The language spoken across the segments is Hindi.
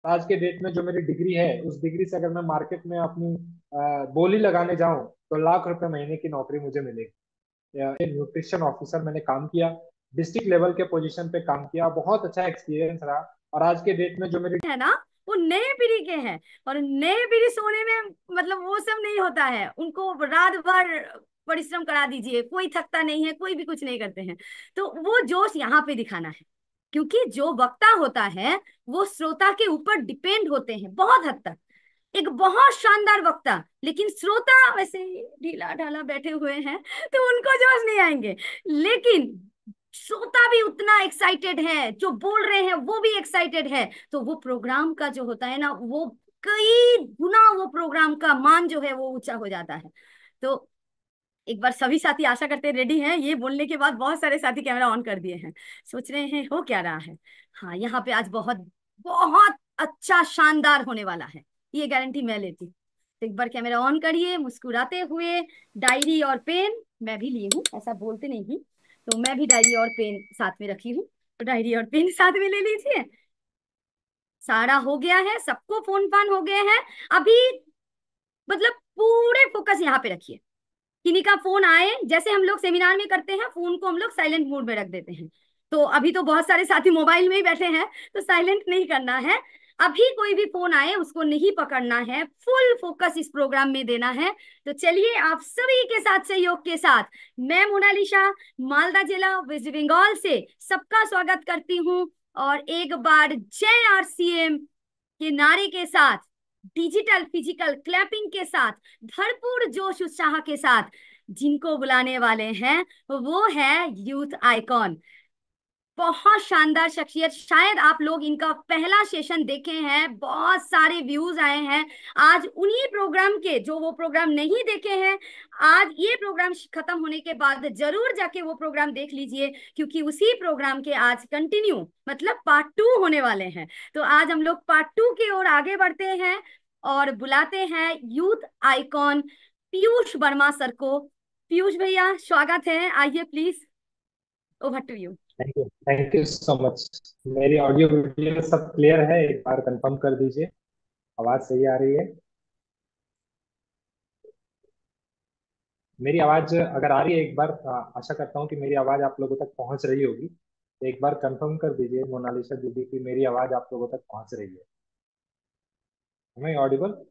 आज के डेट में जो मेरी डिग्री है, उस डिग्री से अगर मैं मार्केट में अपनी बोली लगाने जाऊं तो लाख रुपए महीने की नौकरी मुझे मिलेगी। न्यूट्रिशन ऑफिसर मैंने काम किया, डिस्ट्रिक्ट लेवल के पोजीशन पे काम किया, बहुत अच्छा एक्सपीरियंस रहा। और आज के डेट में जो मेरी है ना, वो नए पीढ़ी के हैं। और नए पीढ़ी सोने में मतलब वो सब नहीं होता है, उनको रात भर परिश्रम करा दीजिए, कोई थकता नहीं है, कोई भी कुछ नहीं करते हैं। तो वो जोश यहाँ पे दिखाना है, क्योंकि जो वक्ता होता है वो श्रोता के ऊपर डिपेंड होते हैं बहुत हद तक। एक बहुत शानदार वक्ता, लेकिन श्रोता वैसे ही ढीला ढाला बैठे हुए हैं तो उनको जोश नहीं आएंगे। लेकिन श्रोता भी उतना एक्साइटेड है, जो बोल रहे हैं वो भी एक्साइटेड है, तो वो प्रोग्राम का जो होता है ना, वो कई गुना वो प्रोग्राम का मान जो है वो ऊंचा हो जाता है। तो एक बार सभी साथी आशा करते हैं रेडी हैं। ये बोलने के बाद बहुत सारे साथी कैमरा ऑन कर दिए हैं, सोच रहे हैं हो क्या रहा है। हाँ, यहाँ पे आज बहुत बहुत अच्छा शानदार होने वाला है, ये गारंटी मैं लेती हूँ। तो एक बार कैमरा ऑन करिए मुस्कुराते हुए, डायरी और पेन मैं भी ली हूँ, ऐसा बोलते नहीं, तो मैं भी डायरी और पेन साथ में रखी हूँ, तो डायरी और पेन साथ में ले लीजिए। सारा हो गया है, सबको फोन फान हो गए हैं अभी। मतलब पूरे फोकस यहाँ पे रखिए। किन्हीं का फोन आए, जैसे हम लोग सेमिनार में करते हैं, फोन को हम लोग साइलेंट मोड में रख देते हैं। तो अभी तो बहुत सारे साथी मोबाइल में ही बैठे हैं, तो साइलेंट नहीं करना है। अभी कोई भी फोन आए उसको नहीं पकड़ना है, फुल फोकस इस प्रोग्राम में देना है। तो चलिए आप सभी के साथ सहयोग के साथ मैं मोनालिसा मालदा जिला वेस्ट बंगाल से सबका स्वागत करती हूँ। और एक बार जय आरसीएम के नारे के साथ, डिजिटल फिजिकल क्लैपिंग के साथ, भरपूर जोश उत्साह के साथ जिनको बुलाने वाले हैं वो है यूथ आइकॉन। बहुत शानदार शख्सियत, शायद आप लोग इनका पहला सेशन देखे हैं, बहुत सारे व्यूज आए हैं। आज उन्हीं प्रोग्राम के जो वो प्रोग्राम नहीं देखे हैं, आज ये प्रोग्राम खत्म होने के बाद जरूर जाके वो प्रोग्राम देख लीजिए, क्योंकि उसी प्रोग्राम के आज कंटिन्यू मतलब पार्ट टू होने वाले हैं। तो आज हम लोग पार्ट टू की ओर आगे बढ़ते हैं और बुलाते हैं youth icon Piyush Verma sir को। पीयूष भैया स्वागत है, आइए please, over to you. Thank you so much. मेरी ऑडियो वीडियो सब क्लियर है, एक बार कंफर्म कर दीजिए। आवाज सही आ रही है? मेरी आवाज अगर आ रही है, एक बार आशा करता हूँ कि मेरी आवाज आप लोगों तक पहुंच रही होगी। तो एक बार कंफर्म कर दीजिए मोनालिसा दीदी की मेरी आवाज आप लोगों तक पहुंच रही है। हमें ऑडिबल?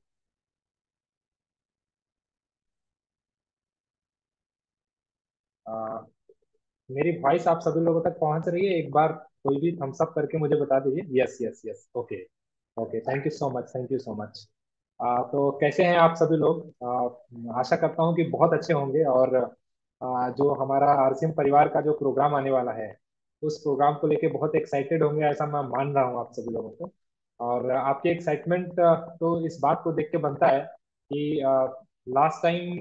मेरी वॉइस आप सभी लोगों तक पहुंच रही है? एक बार कोई भी थम्स अप करके मुझे बता दीजिए। Yes yes yes, okay. Okay, thank you so much, thank you so much. तो कैसे हैं आप सभी लोग? आशा करता हूँ कि बहुत अच्छे होंगे। और जो हमारा आरसीएम परिवार का जो प्रोग्राम आने वाला है, उस प्रोग्राम को लेके बहुत एक्साइटेड होंगे, ऐसा मैं मान रहा हूँ आप सभी लोगों को। और आपकी एक्साइटमेंट तो इस बात को देख के बनता है कि लास्ट टाइम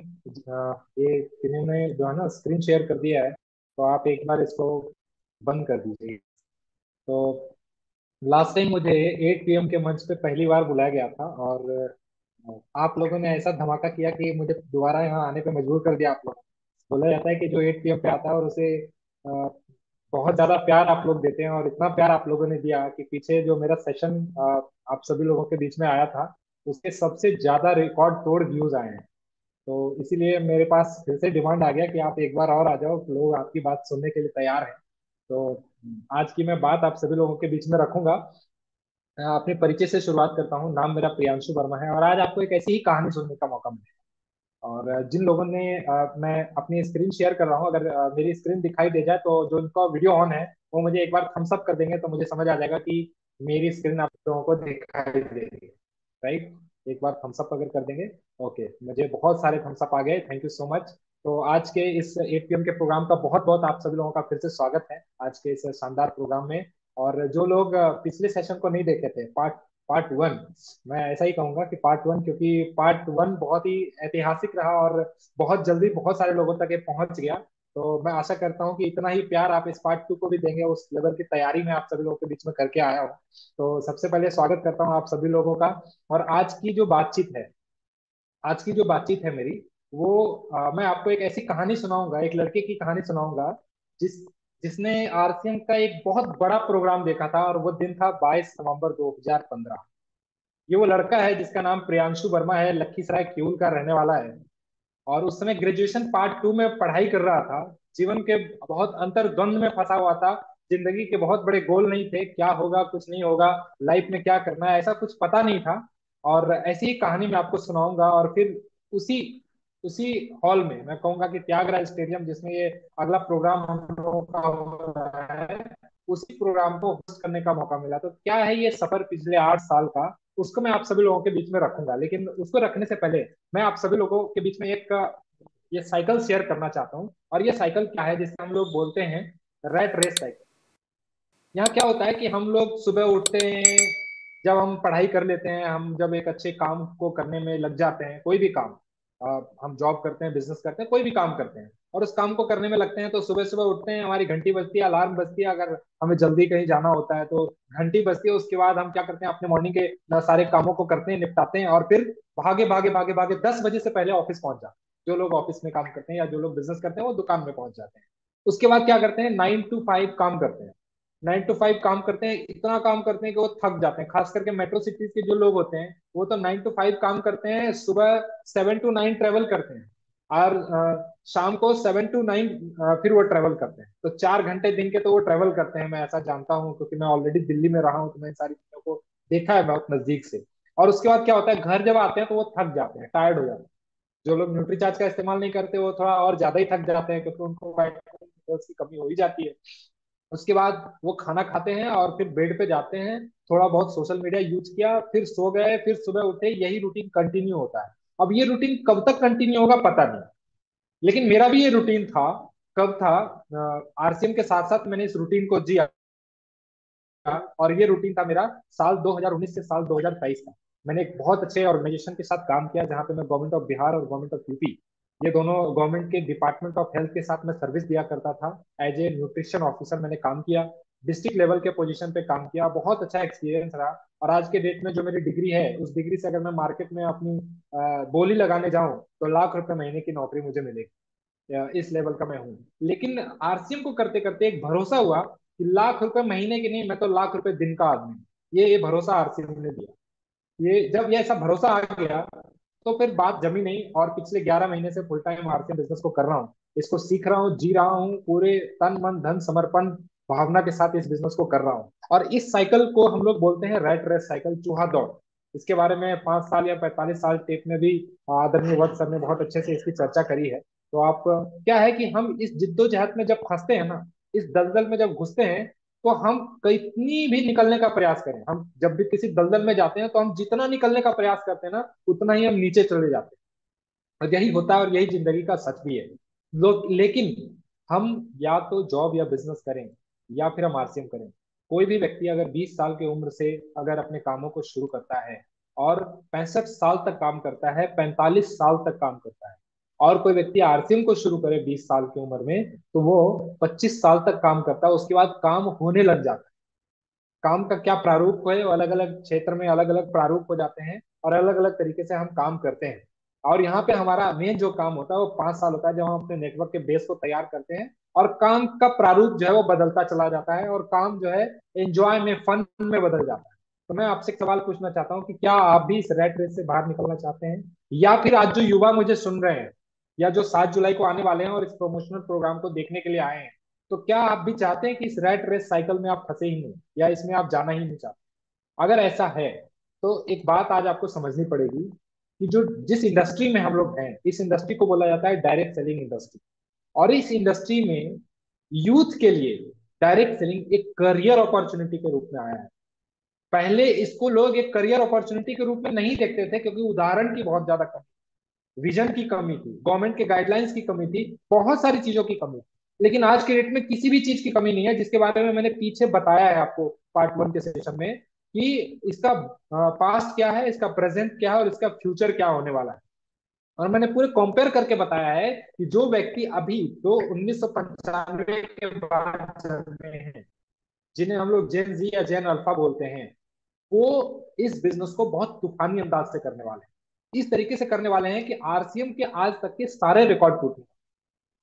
ये इन्होंने जो है ना स्क्रीन शेयर कर दिया है, तो आप एक बार इसको बंद कर दीजिए। तो लास्ट टाइम मुझे 8 PM के मंच पे पहली बार बुलाया गया था, और आप लोगों ने ऐसा धमाका किया कि मुझे दोबारा यहाँ आने पे मजबूर कर दिया आप लोगों ने। बोला जाता है कि जो 8 PM पे आता है और उसे बहुत ज्यादा प्यार आप लोग देते हैं, और इतना प्यार आप लोगों ने दिया कि पीछे जो मेरा सेशन आप सभी लोगों के बीच में आया था, उसके सबसे ज्यादा रिकॉर्ड तोड़ व्यूज आए हैं। तो इसीलिए मेरे पास फिर से डिमांड आ गया कि आप एक बार और आ जाओ, लोग आपकी बात सुनने के लिए तैयार हैं। तो आज की मैं बात आप सभी लोगों के बीच में रखूंगा। मैं अपने परिचय से शुरुआत करता हूँ। नाम मेरा प्रियांशु वर्मा है, और आज आपको एक ऐसी ही कहानी सुनने का मौका मिलेगा। और जिन लोगों ने मैं अपनी स्क्रीन शेयर कर रहा हूँ, अगर मेरी स्क्रीन दिखाई दे जाए तो जो इनका वीडियो ऑन है वो मुझे एक बार थम्स अप कर देंगे, तो मुझे समझ आ जाएगा कि मेरी स्क्रीन आप लोगों को दिखाई दे रही है। राइट? एक बार थम्स अप अगर कर देंगे। ओके, मुझे बहुत सारे थम्स अप आ गए, थैंक यू सो मच। तो आज के इस 8 PM के प्रोग्राम का बहुत बहुत आप सभी लोगों का फिर से स्वागत है आज के इस शानदार प्रोग्राम में। और जो लोग पिछले सेशन को नहीं देखे थे, पार्ट पार्ट वन, मैं ऐसा ही कहूंगा कि पार्ट वन, क्योंकि पार्ट वन बहुत ही ऐतिहासिक रहा और बहुत जल्दी बहुत सारे लोगों तक ये पहुंच गया। तो मैं आशा करता हूँ कि इतना ही प्यार आप इस पार्ट टू को भी देंगे, उस लेवल की तैयारी में आप सभी लोगों के बीच में करके आया हूँ। तो सबसे पहले स्वागत करता हूँ आप सभी लोगों का। और आज की जो बातचीत है मेरी, वो मैं आपको एक ऐसी कहानी सुनाऊंगा, एक लड़के की कहानी सुनाऊंगा जिस जिसने आरसीएम का एक बहुत बड़ा प्रोग्राम देखा था, और वो दिन था 22 नवंबर 2015। ये वो लड़का है जिसका नाम प्रियांशु वर्मा है, लखीसराय क्यूल का रहने वाला है। और उस समय ग्रेजुएशन पार्ट 2 में पढ़ाई कर रहा था। जीवन के बहुत अंतर्द्वंद में फंसा हुआ था। जिंदगी के बहुत बड़े गोल नहीं थे, क्या होगा कुछ नहीं होगा, लाइफ में क्या करना है ऐसा कुछ पता नहीं था। और ऐसी ही कहानी मैं आपको सुनाऊंगा। और फिर उसी उसी हॉल में, मैं कहूंगा कि त्यागराज स्टेडियम जिसमें ये अगला प्रोग्राम हम लोगों का हो रहा है, उसी प्रोग्राम को होस्ट करने का मौका मिला। तो क्या है ये सफर पिछले 8 साल का, उसको मैं आप सभी लोगों के बीच में रखूंगा। लेकिन उसको रखने से पहले मैं आप सभी लोगों के बीच में एक ये साइकिल शेयर करना चाहता हूँ। और ये साइकिल क्या है, जिसे हम लोग बोलते हैं रैट रेस साइकिल। यहाँ क्या होता है कि हम लोग सुबह उठते हैं, जब हम पढ़ाई कर लेते हैं, हम जब एक अच्छे काम को करने में लग जाते हैं, कोई भी काम, हम जॉब करते हैं, बिजनेस करते हैं, कोई भी काम करते हैं, और उस काम को करने में लगते हैं, तो सुबह सुबह उठते हैं, हमारी घंटी बजती है, अलार्म बजती है, अगर हमें जल्दी कहीं जाना होता है तो घंटी बजती है। उसके बाद हम क्या करते हैं, अपने मॉर्निंग के सारे कामों को करते हैं, निपटाते हैं, और फिर भागे भागे भागे भागे 10 बजे से पहले ऑफिस पहुंच जाते हैं। जो लोग ऑफिस में काम करते हैं या जो लोग बिजनेस करते हैं वो दुकान में पहुंच जाते हैं। उसके बाद क्या करते हैं, 9 to 5 काम करते हैं। 9 to 5 काम करते हैं, इतना काम करते हैं कि वो थक जाते हैं। खास करके मेट्रो सिटीज के जो लोग होते हैं वो तो 9 to 5 काम करते हैं, सुबह 7 to 9 ट्रेवल करते हैं, और शाम को 7 to 9 फिर वो ट्रेवल करते हैं। तो 4 घंटे दिन के तो वो ट्रेवल करते हैं, मैं ऐसा जानता हूँ क्योंकि मैं ऑलरेडी दिल्ली में रहा हूँ, तो मैं इन सारी चीजों को देखा है बहुत नजदीक से। और उसके बाद क्या होता है, घर जब आते हैं तो वो थक जाते हैं, टायर्ड हो जाते हैं। जो लोग न्यूट्रीचार्ज का इस्तेमाल नहीं करते वो थोड़ा और ज्यादा ही थक जाते हैं, क्योंकि उनको विटामिन मिनरल्स की कमी हो ही जाती है। उसके बाद वो खाना खाते हैं और फिर बेड पे जाते हैं, थोड़ा बहुत सोशल मीडिया यूज किया, फिर सो गए, फिर सुबह उठे, यही रूटीन कंटिन्यू होता है। अब ये रूटीन कब तक कंटिन्यू होगा पता नहीं, लेकिन मेरा भी ये रूटीन था। कब था, आरसीएम के साथ साथ मैंने इस रूटीन को जिया। और ये रूटीन था मेरा साल 2019 से साल 2023 का। मैंने एक बहुत अच्छे ऑर्गेनाइजेशन के साथ काम किया, जहां पे मैं गवर्नमेंट ऑफ बिहार और गवर्नमेंट ऑफ यूपी, ये दोनों गवर्नमेंट के डिपार्टमेंट ऑफ हेल्थ के साथ मैं सर्विस दिया करता था। एज ए न्यूट्रिशन ऑफिसर मैंने काम किया, डिस्ट्रिक्ट लेवल के पोजीशन पे काम किया, बहुत अच्छा एक्सपीरियंस रहा। और आज के डेट में जो मेरी डिग्री है, उस डिग्री से अगर मैं मार्केट में अपनी बोली लगाने जाऊं तो लाख रुपए महीने की नौकरी मुझे मिलेगी। इस लेवल का मैं हूँ। लेकिन आरसीएम को करते करते एक भरोसा हुआ कि लाख रुपए महीने की नहीं, मैं तो लाख रुपए दिन का आदमी हूँ। ये भरोसा आरसीएम ने दिया। ये जब ये ऐसा भरोसा आ गया तो फिर बात जमी नहीं, और पिछले 11 महीने से फुल टाइम आरसीएम बिजनेस को कर रहा हूँ, इसको सीख रहा हूँ, जी रहा हूँ, पूरे तन मन धन समर्पण भावना के साथ इस बिजनेस को कर रहा हूँ। और इस साइकिल को हम लोग बोलते हैं रैट रेस साइकिल, चूहा दौड़। इसके बारे में 5 साल या 45 साल टेप में भी आदरणीय वत्स सर ने बहुत अच्छे से इसकी चर्चा करी है। तो आप, क्या है कि हम इस जिद्दोजहद में जब फंसते हैं ना, इस दलदल में जब घुसते हैं, तो हम कितनी भी निकलने का प्रयास करें, हम जब भी किसी दलदल में जाते हैं तो हम जितना निकलने का प्रयास करते हैं ना, उतना ही हम नीचे चले जाते हैं। और यही होता है, और यही जिंदगी का सच भी है। लोग, लेकिन हम या तो जॉब या बिजनेस करें, या फिर हम आरसीएम करें। कोई भी व्यक्ति अगर 20 साल की उम्र से अगर अपने कामों को शुरू करता है और 65 साल तक काम करता है, 45 साल तक काम करता है, और कोई व्यक्ति आरसीएम को शुरू करे 20 साल की उम्र में, तो वो 25 साल तक काम करता है, उसके बाद काम होने लग जाता है। काम का क्या प्रारूप है, वो अलग अलग क्षेत्र में अलग अलग प्रारूप हो जाते हैं, और अलग अलग तरीके से हम काम करते हैं। और यहाँ पे हमारा मेन जो काम होता है वो 5 साल होता है, जब हम अपने नेटवर्क के बेस को तैयार करते हैं, और काम का प्रारूप जो है वो बदलता चला जाता है, और काम जो है एंजॉय में, फन में बदल जाता है। तो मैं आपसे एक सवाल पूछना चाहता हूँ कि क्या आप भी इस रैट रेस से बाहर निकलना चाहते हैं, या फिर आज जो युवा मुझे सुन रहे हैं, या जो 7 जुलाई को आने वाले हैं और इस प्रमोशनल प्रोग्राम को देखने के लिए आए हैं, तो क्या आप भी चाहते हैं कि इस रैट रेस साइकिल में आप फंसे ही नहीं, या इसमें आप जाना ही नहीं चाहते? अगर ऐसा है तो एक बात आज आपको समझनी पड़ेगी कि जो जिस इंडस्ट्री में हम लोग हैं, इस इंडस्ट्री को बोला जाता है डायरेक्ट सेलिंग इंडस्ट्री। और इस इंडस्ट्री में यूथ के लिए डायरेक्ट सेलिंग एक करियर अपॉर्चुनिटी के रूप में आया है। पहले इसको लोग एक करियर अपॉर्चुनिटी के रूप में नहीं देखते थे, क्योंकि उदाहरण की बहुत ज्यादा कमी, विजन की कमी थी, गवर्नमेंट के गाइडलाइंस की कमी थी, बहुत सारी चीजों की कमी थी। लेकिन आज के डेट में किसी भी चीज की कमी नहीं है, जिसके बारे में मैंने पीछे बताया है आपको पार्ट 1 के सेशन में, कि इसका पास्ट क्या है, इसका प्रेजेंट क्या है, और इसका फ्यूचर क्या होने वाला है। और मैंने पूरे कंपेयर करके बताया है कि जो व्यक्ति अभी तो 1995 के बाद जन्मे हैं, जिन्हें हम लोग जेन जी या जेन अल्फा बोलते हैं, वो इस बिजनेस को बहुत तूफानी अंदाज से करने वाले हैं। इस तरीके से करने वाले हैं कि आरसीएम के आज तक के सारे रिकॉर्ड टूटने।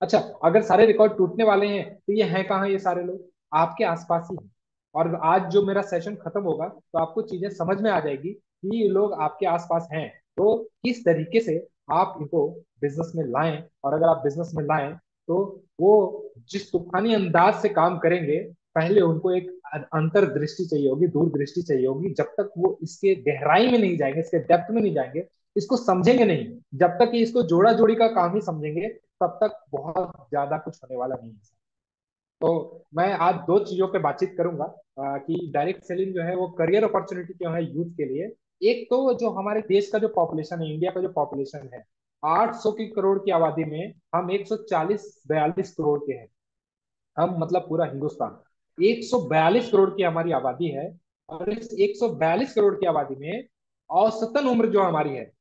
अच्छा, अगर सारे रिकॉर्ड टूटने वाले हैं तो ये हैं कहाँ, ये सारे लोग आपके आसपास ही हैं। और आज जो मेरा सेशन खत्म होगा तो आपको चीजें समझ में आ जाएगी कि ये लोग आपके आसपास हैं, तो किस तरीके से आप इनको बिजनेस में लाएं, और अगर आप बिजनेस में लाएं तो वो जिस तूफानी अंदाज से काम करेंगे, पहले उनको एक अंतर्दृष्टि चाहिए होगी, दूरदृष्टि चाहिए होगी। जब तक वो इसके गहराई में नहीं जाएंगे, इसके डेप्थ में नहीं जाएंगे, इसको समझेंगे नहीं, जब तक कि इसको जोड़ा जोड़ी का काम ही समझेंगे, तब तक बहुत ज्यादा कुछ होने वाला नहीं है। तो मैं आज दो चीजों पे बातचीत करूंगा, कि डायरेक्ट सेलिंग जो है वो करियर अपॉर्चुनिटी क्यों है यूथ के लिए। एक तो जो हमारे देश का जो पॉपुलेशन है, इंडिया का जो पॉपुलेशन है, 800 की करोड़ की आबादी में हम 140-42 करोड़ के हैं। हम मतलब पूरा हिंदुस्तान 142 करोड़ की हमारी आबादी है। और इस 142 करोड़ की आबादी में औसतन उम्र जो हमारी है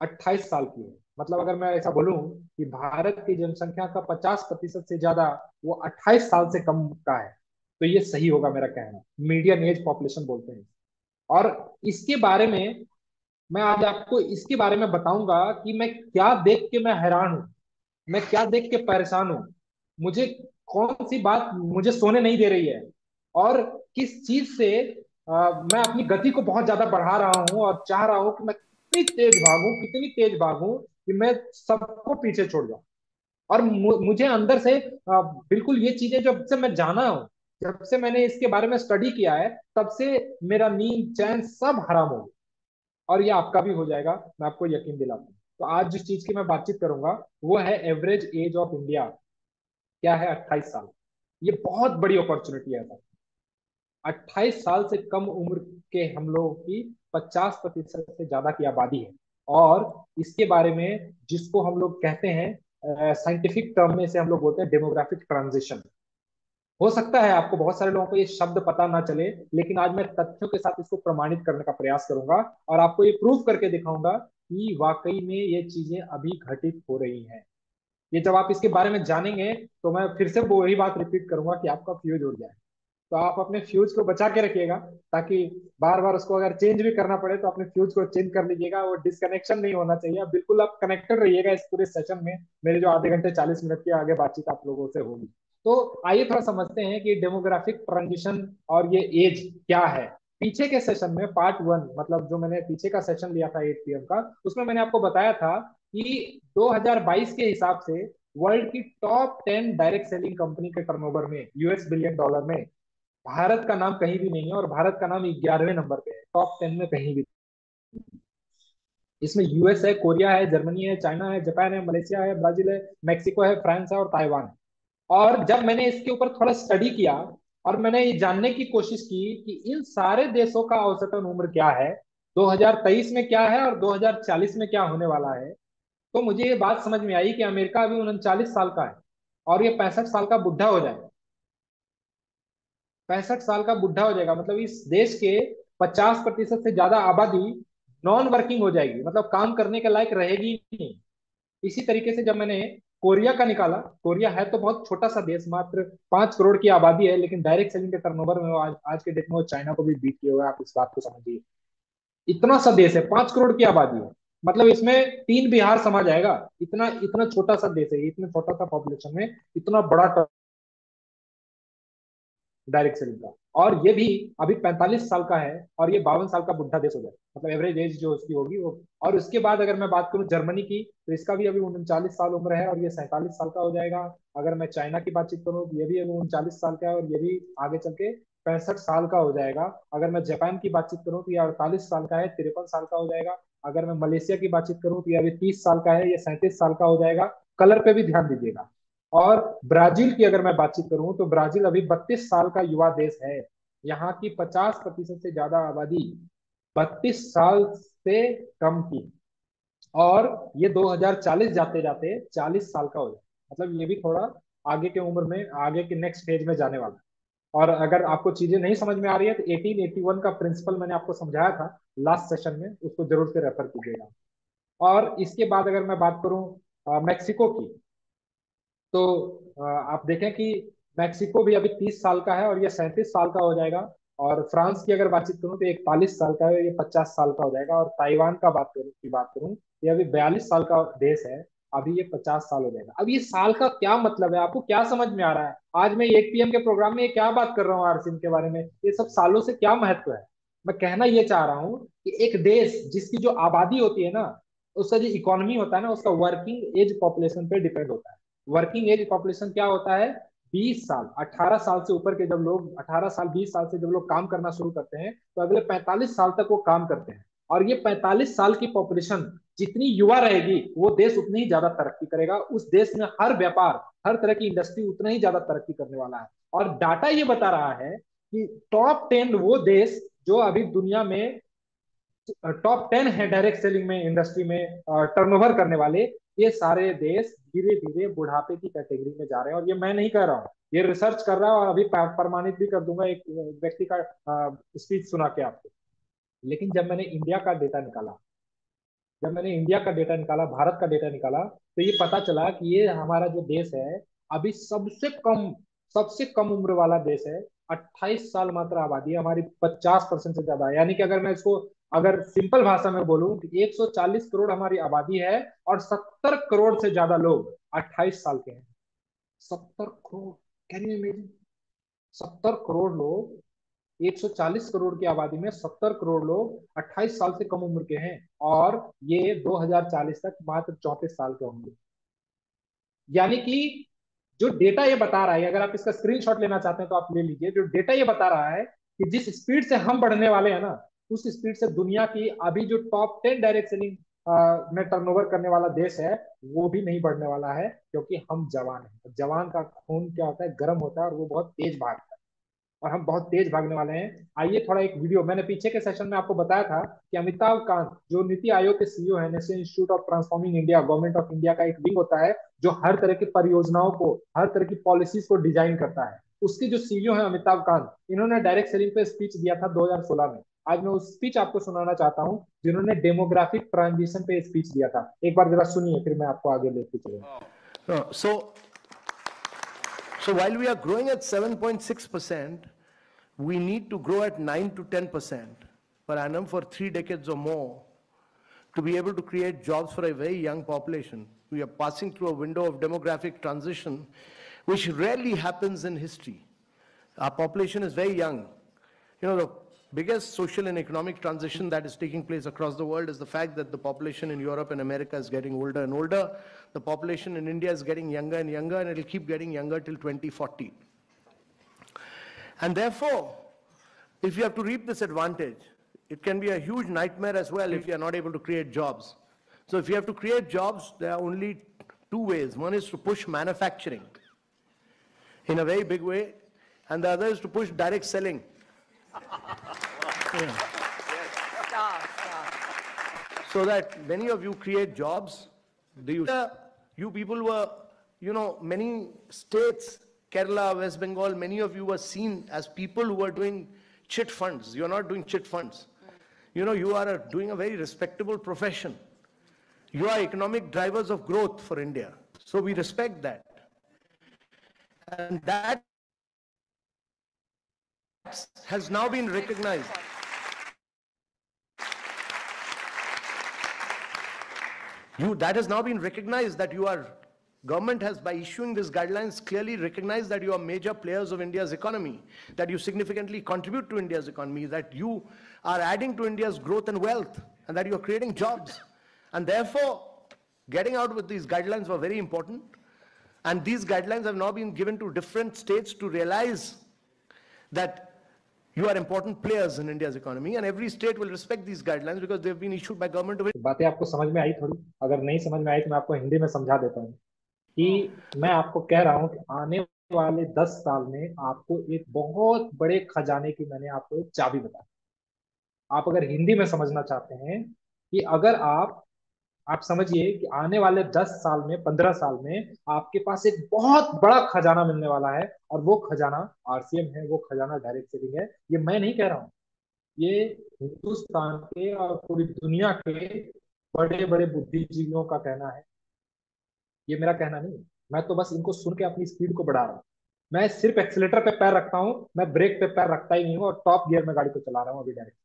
28 साल की है। मतलब अगर मैं ऐसा बोलूं कि भारत की जनसंख्या का 50% से ज्यादा वो 28 साल से कम का है, तो ये सही होगा मेरा कहना। मीडियन एज पॉपुलेशन बोलते हैं। और इसके बारे में मैं आज आपको इसके बारे में बताऊंगा कि मैं क्या देख के मैं हैरान हूं, मैं क्या देख के परेशान हूं, मुझे कौन सी बात मुझे सोने नहीं दे रही है, और किस चीज से मैं अपनी गति को बहुत ज्यादा बढ़ा रहा हूं और चाह रहा हूं कि मैं कितनी तेज भागूं कि मैं सबको पीछे छोड़ जाऊं। और मुझे अंदर से बिल्कुल ये चीजें जब से मैं जाना हूं, जब से मैंने इसके बारे में स्टडी किया है, तब से मेरा नींद चैन सब हराम हो गया। और ये आपका भी हो जाएगा, मैं आपको यकीन दिलाता हूँ। तो आज जिस चीज की मैं बातचीत करूंगा वो है एवरेज एज ऑफ इंडिया क्या है, 28 साल। ये बहुत बड़ी अपॉर्चुनिटी है सर। 28 साल से कम उम्र के हम लोगों की 50% से ज्यादा की आबादी है। और इसके बारे में जिसको हम लोग कहते हैं, साइंटिफिक टर्म में से हम लोग बोलते हैं डेमोग्राफिक ट्रांजिशन। हो सकता है आपको बहुत सारे लोगों को ये शब्द पता ना चले, लेकिन आज मैं तथ्यों के साथ इसको प्रमाणित करने का प्रयास करूंगा और आपको ये प्रूव करके दिखाऊंगा कि वाकई में ये चीजें अभी घटित हो रही हैं। ये जब आप इसके बारे में जानेंगे तो मैं फिर से वही बात रिपीट करूंगा कि आपका फ्यूज उड़ जाए। तो आप अपने फ्यूज को बचा के रखिएगा, ताकि बार बार उसको अगर चेंज भी करना पड़े तो अपने फ्यूज को चेंज कर लीजिएगा। वो डिसकनेक्शन नहीं होना चाहिए। बिल्कुल आप कनेक्टेड रहिएगा इस पूरे सेशन में। मेरे जो आधे घंटे 40 मिनट के आगे बातचीत आप लोगों से होगी। तो आइए थोड़ा समझते हैं कि डेमोग्राफिक ट्रांजिशन और ये एज क्या है। पीछे के सेशन में पार्ट 1, मतलब जो मैंने पीछे का सेशन लिया था 8 PM का, उसमें मैंने आपको बताया था कि 2022 के हिसाब से वर्ल्ड की टॉप 10 डायरेक्ट सेलिंग कंपनी के टर्नओवर में, US बिलियन डॉलर में, भारत का नाम कहीं भी नहीं है। और भारत का नाम 11वें नंबर पे है टॉप 10 में कहीं भी। इसमें यूएस है, कोरिया है, जर्मनी है, चाइना है, जापान है, मलेशिया है, ब्राजील है, मेक्सिको है, फ्रांस है और ताइवान है। और जब मैंने इसके ऊपर थोड़ा स्टडी किया और मैंने ये जानने की कोशिश की कि इन सारे देशों का औसतन उम्र क्या है, 2023 में क्या है और 2040 में क्या होने वाला है, तो मुझे ये बात समझ में आई कि अमेरिका अभी 39 साल का है और ये 65 साल का बुढ़ा हो जाएगा। 65 साल का बुढ़ा हो जाएगा, मतलब इस देश के 50% से ज्यादा आबादी नॉन वर्किंग हो जाएगी, मतलब काम करने के लायक रहेगी ही नहीं। इसी तरीके से जब मैंने कोरिया का निकाला, कोरिया है तो बहुत छोटा सा देश, मात्र 5 करोड़ की आबादी है, लेकिन डायरेक्ट सेलिंग के टर्नओवर में वो आज के डेट में वो चाइना को भी बीट किए हुए हैं। आप इस बात को समझिए। इतना सा देश है, 5 करोड़ की आबादी है, मतलब इसमें 3 बिहार समा जाएगा। इतना इतना छोटा सा देश है, इतना छोटा सा पॉपुलेशन में इतना बड़ा डायरेक्ट सेलिंग का। और ये भी अभी 45 साल का है और ये 52 साल का बुढ़ा देश हो जाए, मतलब एवरेज एज जो उसकी होगी वो। और उसके बाद अगर मैं बात करूं जर्मनी की, तो इसका भी अभी 39 साल उम्र है और ये 47 साल का हो जाएगा। अगर मैं चाइना की बातचीत करूं तो ये भी अभी 39 साल का है और ये भी आगे चल के 65 साल का हो जाएगा। अगर मैं जापान की बातचीत करूं तो ये 48 साल का है, 53 साल का हो जाएगा। अगर मैं मलेशिया की बातचीत करूं तो ये अभी 30 साल का है, ये 37 साल का हो जाएगा। कलर पे भी ध्यान दीजिएगा। और ब्राजील की अगर मैं बातचीत करूं तो ब्राजील अभी 32 साल का युवा देश है। यहाँ की 50% से ज्यादा आबादी 32 साल से कम की। और ये 2040 जाते जाते 40 साल का हो जाए, मतलब ये भी थोड़ा आगे के उम्र में, आगे के नेक्स्ट स्टेज में जाने वाला है। और अगर आपको चीजें नहीं समझ में आ रही है तो 1881 का प्रिंसिपल मैंने आपको समझाया था लास्ट सेशन में, उसको जरूर से रेफर कीजिएगा। और इसके बाद अगर मैं बात करूं मैक्सिको की, तो आप देखें कि मैक्सिको भी अभी 30 साल का है और ये 37 साल का हो जाएगा। और फ्रांस की अगर बातचीत करूं तो 41 साल का है, ये 50 साल का हो जाएगा। और ताइवान का बात करूं, ये अभी 42 साल का देश है, अभी ये 50 साल हो जाएगा। अब ये साल का क्या मतलब है, आपको क्या समझ में आ रहा है? आज मैं 1 PM के प्रोग्राम में ये क्या बात कर रहा हूँ आरसीन के बारे में, ये सब सालों से क्या महत्व है? मैं कहना ये चाह रहा हूँ कि एक देश जिसकी जो आबादी होती है ना, उसका जो इकोनॉमी होता है ना, उसका वर्किंग एज पॉपुलेशन पे डिपेंड होता है। वर्किंग एज पॉपुलेशन क्या होता है? 20 साल, 18 साल से ऊपर के जब लोग, 18 साल 20 साल से जब लोग काम करना शुरू करते हैं, तो अगले 45 साल तक वो काम करते हैं। और ये 45 साल की पॉपुलेशन जितनी युवा रहेगी, वो देश उतनी ही ज्यादा तरक्की करेगा। उस देश में हर व्यापार, हर तरह की इंडस्ट्री उतना ही ज्यादा तरक्की करने वाला है। और डाटा ये बता रहा है कि टॉप 10 वो देश जो अभी दुनिया में टॉप 10 है डायरेक्ट सेलिंग में, इंडस्ट्री में टर्नओवर करने वाले, ये सारे देश धीरे धीरे बुढ़ापे की कैटेगरी में जा रहे हैं। और ये मैं नहीं कह रहा हूँ, ये रिसर्च कर रहा है, और अभी प्रमाणित भी कर दूंगा एक व्यक्ति का स्पीच सुना के आपको। लेकिन जब मैंने इंडिया का डेटा निकाला, भारत का डेटा निकाला, तो ये पता चला कि ये हमारा जो देश है, अभी सबसे कम उम्र वाला देश है। 28 साल मात्र आबादी है हमारी, 50% से ज्यादा है। यानी कि अगर मैं इसको, अगर सिंपल भाषा में बोलूं कि 140 करोड़ हमारी आबादी है, और 70 करोड़ से ज्यादा लोग 28 साल के हैं। 70 crore, can you imagine? 70 crore लोग, 140 करोड़ की आबादी में 70 करोड़ लोग 28 साल से कम उम्र के हैं। और ये 2040 तक मात्र 34 साल के होंगे। यानी कि जो डेटा ये बता रहा है, अगर आप इसका स्क्रीनशॉट लेना चाहते हैं तो आप ले लीजिए, जो डेटा ये बता रहा है कि जिस स्पीड से हम बढ़ने वाले हैं ना, उस स्पीड से दुनिया की अभी जो टॉप 10 डायरेक्ट सेलिंग में टर्नओवर करने वाला देश है, वो भी नहीं बढ़ने वाला है। क्योंकि हम जवान हैं, जवान का खून क्या होता है? गर्म होता है, और वो बहुत तेज भागता है, और हम बहुत तेज भागने वाले हैं। आइए थोड़ा एक वीडियो, मैंने पीछे के सेशन में आपको बताया था कि अमिताभ कांत जो नीति आयोग के सीईओ है, national institute of transforming India, government of India का एक विंग होता है जो हर तरह की परियोजनाओं को, हर तरह की पॉलिसीज को डिजाइन करता है। उसके जो सीईओ है अमिताभ कांत, इन्होंने डायरेक्ट सेलिंग पे स्पीच दिया था 2016 में। आज मैं उस स्पीच आपको सुनाना चाहता हूँ, जिन्होंने डेमोग्राफिक ट्रांजिशन पे स्पीच दिया था। एक बार जरा सुनिए, फिर मैं आपको आगे लेके चलूंगा। So while we are growing at 7.6%, we need to grow at 9 to 10% per annum for 3 decades or more to be able to create jobs for a very young population. We are passing through a window of demographic transition, which rarely happens in history. Our population is very young. You know, the biggest social and economic transition that is taking place across the world is the fact that the population in Europe and America is getting older and older. The population in India is getting younger and younger, and it will keep getting younger till 2040. And therefore, if you have to reap this advantage, it can be a huge nightmare as well if you are not able to create jobs. So if you have to create jobs, there are only two ways. One is to push manufacturing in a very big way, and the other is to push direct selling. Yeah. So that many of you create jobs. You people were, many states, Kerala, West Bengal, many of you were seen as people who were doing chit funds. You're not doing chit funds. You are doing a very respectable profession. You are economic drivers of growth for India. So we respect that. And that has now been recognized. That has now been recognized that government has, by issuing these guidelines, clearly recognized that you are major players of India's economy, that you significantly contribute to India's economy, that you are adding to India's growth and wealth, and that you are creating jobs. And therefore, getting out with these guidelines were very important. And these guidelines have now been given to different states to realize that you are important players in India's economy, and every state will respect these guidelines because they have been issued by government of India. बातें आपको समझ में आई थोड़ी? अगर नहीं समझ में आई तो मैं आपको हिंदी में समझा देता हूँ कि मैं आपको कह रहा हूँ कि आने वाले 10 साल में आपको एक बहुत बड़े खजाने की मैंने आपको एक चाबी बताई। आप अगर हिंदी में समझना चाहते हैं कि अगर आप समझिए कि आने वाले 10 साल में, 15 साल में आपके पास एक बहुत बड़ा खजाना मिलने वाला है, और वो खजाना आरसीएम है, वो खजाना डायरेक्ट सेलिंग है। ये मैं नहीं कह रहा हूँ, ये हिंदुस्तान के और पूरी दुनिया के बड़े बड़े बुद्धिजीवियों का कहना है। ये मेरा कहना नहीं है। मैं तो बस इनको सुन के अपनी स्पीड को बढ़ा रहा हूँ। मैं सिर्फ एक्सीलेटर पे पैर रखता हूँ, मैं ब्रेक पे पैर रखता ही नहीं हूँ, और टॉप गियर में गाड़ी को चला रहा हूँ अभी डायरेक्ट।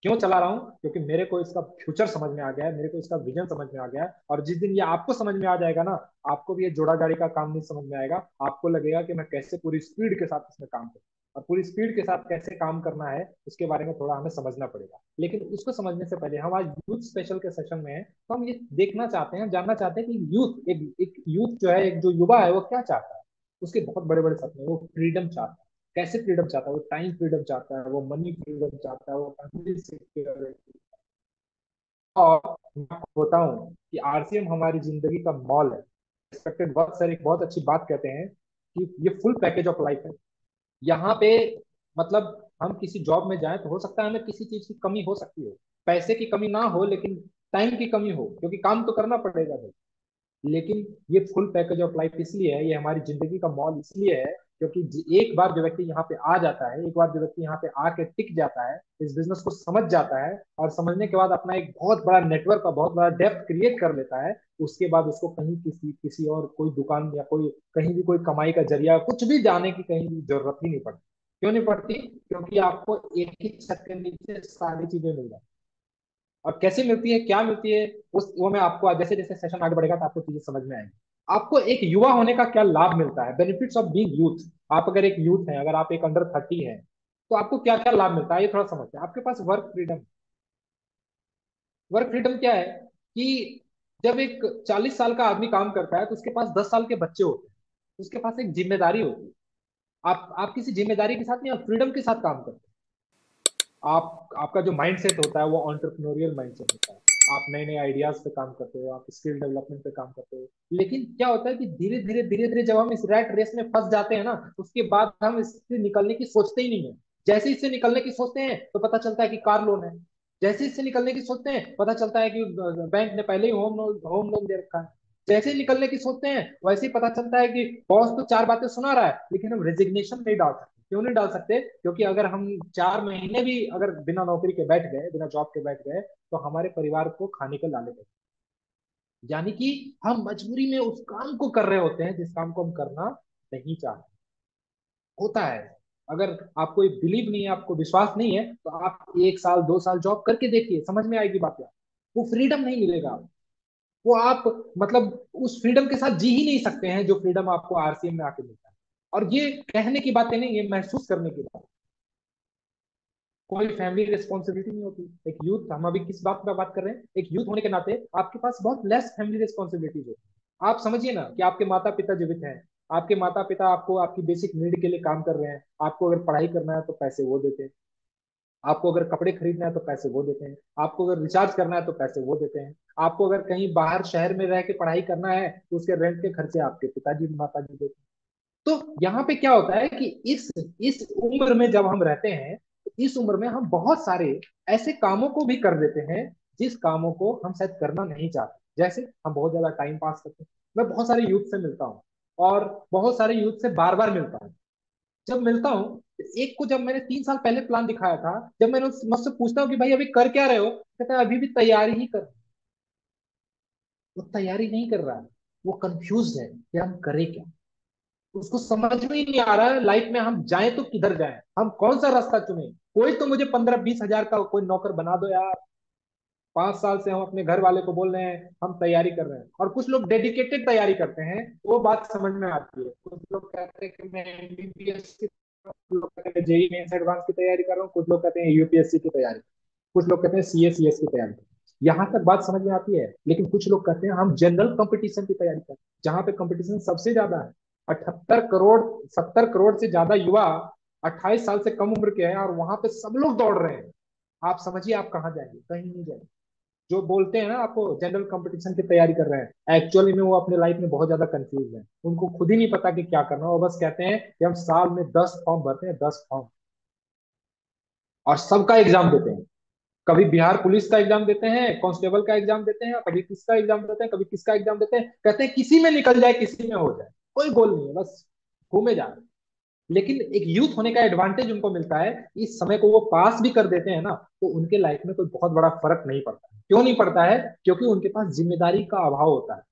क्यों चला रहा हूँ? क्योंकि मेरे को इसका फ्यूचर समझ में आ गया है, मेरे को इसका विजन समझ में आ गया है। और जिस दिन ये आपको समझ में आ जाएगा ना, आपको भी ये जोड़ा गाड़ी का काम नहीं समझ में आएगा। आपको लगेगा कि मैं कैसे पूरी स्पीड के साथ इसमें काम करूँ। और पूरी स्पीड के साथ कैसे काम करना है उसके बारे में थोड़ा हमें समझना पड़ेगा। लेकिन उसको समझने से पहले हम आज यूथ स्पेशल के सेशन में हैं, तो हम ये देखना चाहते हैं, जानना चाहते हैं कि एक यूथ जो है, एक जो युवा है, वो क्या चाहता है। उसके बहुत बड़े बड़े सपने, वो फ्रीडम चाहता है। कैसे फ्रीडम चाहता है? वो टाइम फ्रीडम चाहता है, वो मनी फ्रीडम चाहता है, वो फैमिली सिक्योरिटी। और मैं आपको बताऊं कि आरसीएम हमारी जिंदगी का मॉल है। रिस्पेक्टेड वर्क सर एक बहुत अच्छी बात कहते हैं कि ये फुल पैकेज ऑफ लाइफ है। यहाँ पे मतलब हम किसी जॉब में जाएं तो हो सकता है हमें किसी चीज की कमी हो सकती है, पैसे की कमी ना हो लेकिन टाइम की कमी हो, क्योंकि काम तो करना पड़ेगा भाई। लेकिन ये फुल पैकेज ऑफ लाइफ इसलिए है, ये हमारी जिंदगी का मॉल इसलिए है क्योंकि एक बार जो व्यक्ति यहाँ पे आ जाता है, एक बार जो व्यक्ति यहाँ पे आके टिक जाता है, इस बिजनेस को समझ जाता है और समझने के बाद अपना एक बहुत बड़ा नेटवर्क का बहुत बड़ा डेप्थ क्रिएट कर लेता है, उसके बाद उसको कहीं किसी किसी और कोई दुकान या कोई कहीं भी कोई कमाई का जरिया कुछ भी जाने की कहीं भी जरूरत ही नहीं पड़ती। क्यों नहीं पड़ती? क्योंकि आपको एक ही छत के नीचे सारी चीजें मिल जाती। और कैसे मिलती है, क्या मिलती है, उस वो मैं आपको जैसे जैसे सेशन आगे बढ़ेगा तो आपको चीजें समझ में आएंगी। आपको एक युवा होने का क्या लाभ मिलता है, बेनिफिट्स ऑफ बीइंग यूथ। आप अगर एक यूथ हैं, अगर आप एक अंडर 30 हैं, तो आपको क्या क्या लाभ मिलता है ये थोड़ा समझते हैं। आपके पास वर्क फ्रीडम। वर्क फ्रीडम क्या है कि जब एक 40 साल का आदमी काम करता है तो उसके पास 10 साल के बच्चे होते हैं, उसके पास एक जिम्मेदारी होती है। आप किसी जिम्मेदारी के साथ नहीं, आप फ्रीडम के साथ काम करते हैं। आपका जो माइंडसेट होता है वो एंटरप्रेन्योरियल माइंडसेट होता है। आप नए नए आइडियाज पे काम करते हो, आप स्किल डेवलपमेंट पे काम करते हो। लेकिन क्या होता है कि धीरे धीरे जब हम इस रैट रेस में फंस जाते हैं ना, उसके बाद हम इससे निकलने की सोचते ही नहीं है। जैसे इससे निकलने की सोचते हैं तो पता चलता है कि कार लोन है। जैसे इससे निकलने की सोचते हैं पता चलता है कि बैंक ने पहले ही होम लोन दे रखा है। जैसे ही निकलने की सोचते हैं वैसे ही पता चलता है कि बॉस तो चार बातें सुना रहा है, लेकिन हम रेजिग्नेशन नहीं डाल सकते। क्यों नहीं डाल सकते? क्योंकि अगर हम 4 महीने भी अगर बिना नौकरी के बैठ गए, बिना जॉब के बैठ गए, तो हमारे परिवार को खाने के लाले पड़े। यानी कि हम मजबूरी में उस काम को कर रहे होते हैं जिस काम को हम करना नहीं चाहते। होता है। अगर आपको बिलीव नहीं है, आपको विश्वास नहीं है, तो आप 1 साल 2 साल जॉब करके देखिए, समझ में आएगी बात। वो फ्रीडम नहीं मिलेगा। वो आप मतलब उस फ्रीडम के साथ जी ही नहीं सकते हैं जो फ्रीडम आपको आरसीएम में आके मिलता है। और ये कहने की बातें नहीं, ये महसूस करने की बात। कोई फैमिली रिस्पॉन्सिबिलिटी नहीं होती। एक यूथ, हम अभी किस बात पर बात कर रहे हैं, एक यूथ होने के नाते आपके पास बहुत लेस फैमिली रिस्पॉन्सिबिलिटीज होती है। आप समझिए ना कि आपके माता पिता जीवित हैं, आपके माता पिता आपको आपकी बेसिक नीड के लिए काम कर रहे हैं। आपको अगर पढ़ाई करना है तो पैसे वो देते हैं, आपको अगर कपड़े खरीदना है तो पैसे वो देते हैं, आपको अगर रिचार्ज करना है तो पैसे वो देते हैं, आपको अगर कहीं बाहर शहर में रह के पढ़ाई करना है तो उसके रेंट के खर्चे आपके पिताजी माता जी देते हैं। तो यहाँ पे क्या होता है कि इस उम्र में जब हम रहते हैं, तो इस उम्र में हम बहुत सारे ऐसे कामों को भी कर देते हैं जिस कामों को हम शायद करना नहीं चाहते। जैसे हम बहुत ज्यादा टाइम पास करते हैं। मैं बहुत सारे यूथ से मिलता हूँ और बहुत सारे यूथ से बार बार मिलता हूँ। जब मिलता हूँ तो एक को जब मैंने 3 साल पहले प्लान दिखाया था, जब मैंने मुझसे पूछता हूँ कि भाई अभी कर क्या रहे हो, कहता है अभी भी तैयारी ही कर। वो तैयारी नहीं कर रहा है, वो कंफ्यूज है कि हम करें क्या। उसको समझ में ही नहीं आ रहा है लाइफ में हम जाएं तो किधर जाएं, हम कौन सा रास्ता चुने। कोई तो मुझे 15-20 हजार का कोई नौकर बना दो यार। 5 साल से हम अपने घर वाले को बोल रहे हैं हम तैयारी कर रहे हैं, और कुछ लोग डेडिकेटेड तैयारी करते हैं, वो बात समझ में आती है। कुछ लोग कहते हैं कि मैं एमबीबीएस की, कुछ लोग कहते हैं जेई मेंस एडवांस की तैयारी कर रहा हूँ, कुछ लोग कहते हैं यूपीएससी की तैयारी, कुछ लोग कहते हैं सीएस की तैयारी। यहाँ तक बात समझ में आती है। लेकिन कुछ लोग कहते हैं हम जनरल कंपटीशन की तैयारी करें, जहां पे कंपटीशन सबसे ज्यादा है। 78 करोड़, 70 करोड़ से ज्यादा युवा 28 साल से कम उम्र के हैं और वहां पे सब लोग दौड़ रहे हैं। आप समझिए आप कहाँ जाएंगे? कहीं नहीं जाएंगे। जो बोलते हैं ना आपको जनरल कंपटीशन की तैयारी कर रहे हैं, एक्चुअली में वो अपने लाइफ में बहुत ज्यादा कंफ्यूज है। उनको खुद ही नहीं पता कि क्या करना है। वो बस कहते हैं कि हम साल में 10 फॉर्म भरते हैं, 10 फॉर्म, और सबका एग्जाम देते हैं। कभी बिहार पुलिस का एग्जाम देते हैं, कांस्टेबल का एग्जाम देते हैं, कभी किसका एग्जाम देते हैं, कभी किसका एग्जाम देते हैं। कहते हैं किसी में निकल जाए, किसी में हो जाए, कोई गोल नहीं है, बस घूमे जा रहे हैं। लेकिन एक यूथ होने का एडवांटेज उनको मिलता है, इस समय को वो पास भी कर देते हैं ना, तो उनके लाइफ में कोई बहुत बड़ा फर्क नहीं पड़ता। क्यों नहीं पड़ता है? क्योंकि उनके पास जिम्मेदारी का अभाव होता है।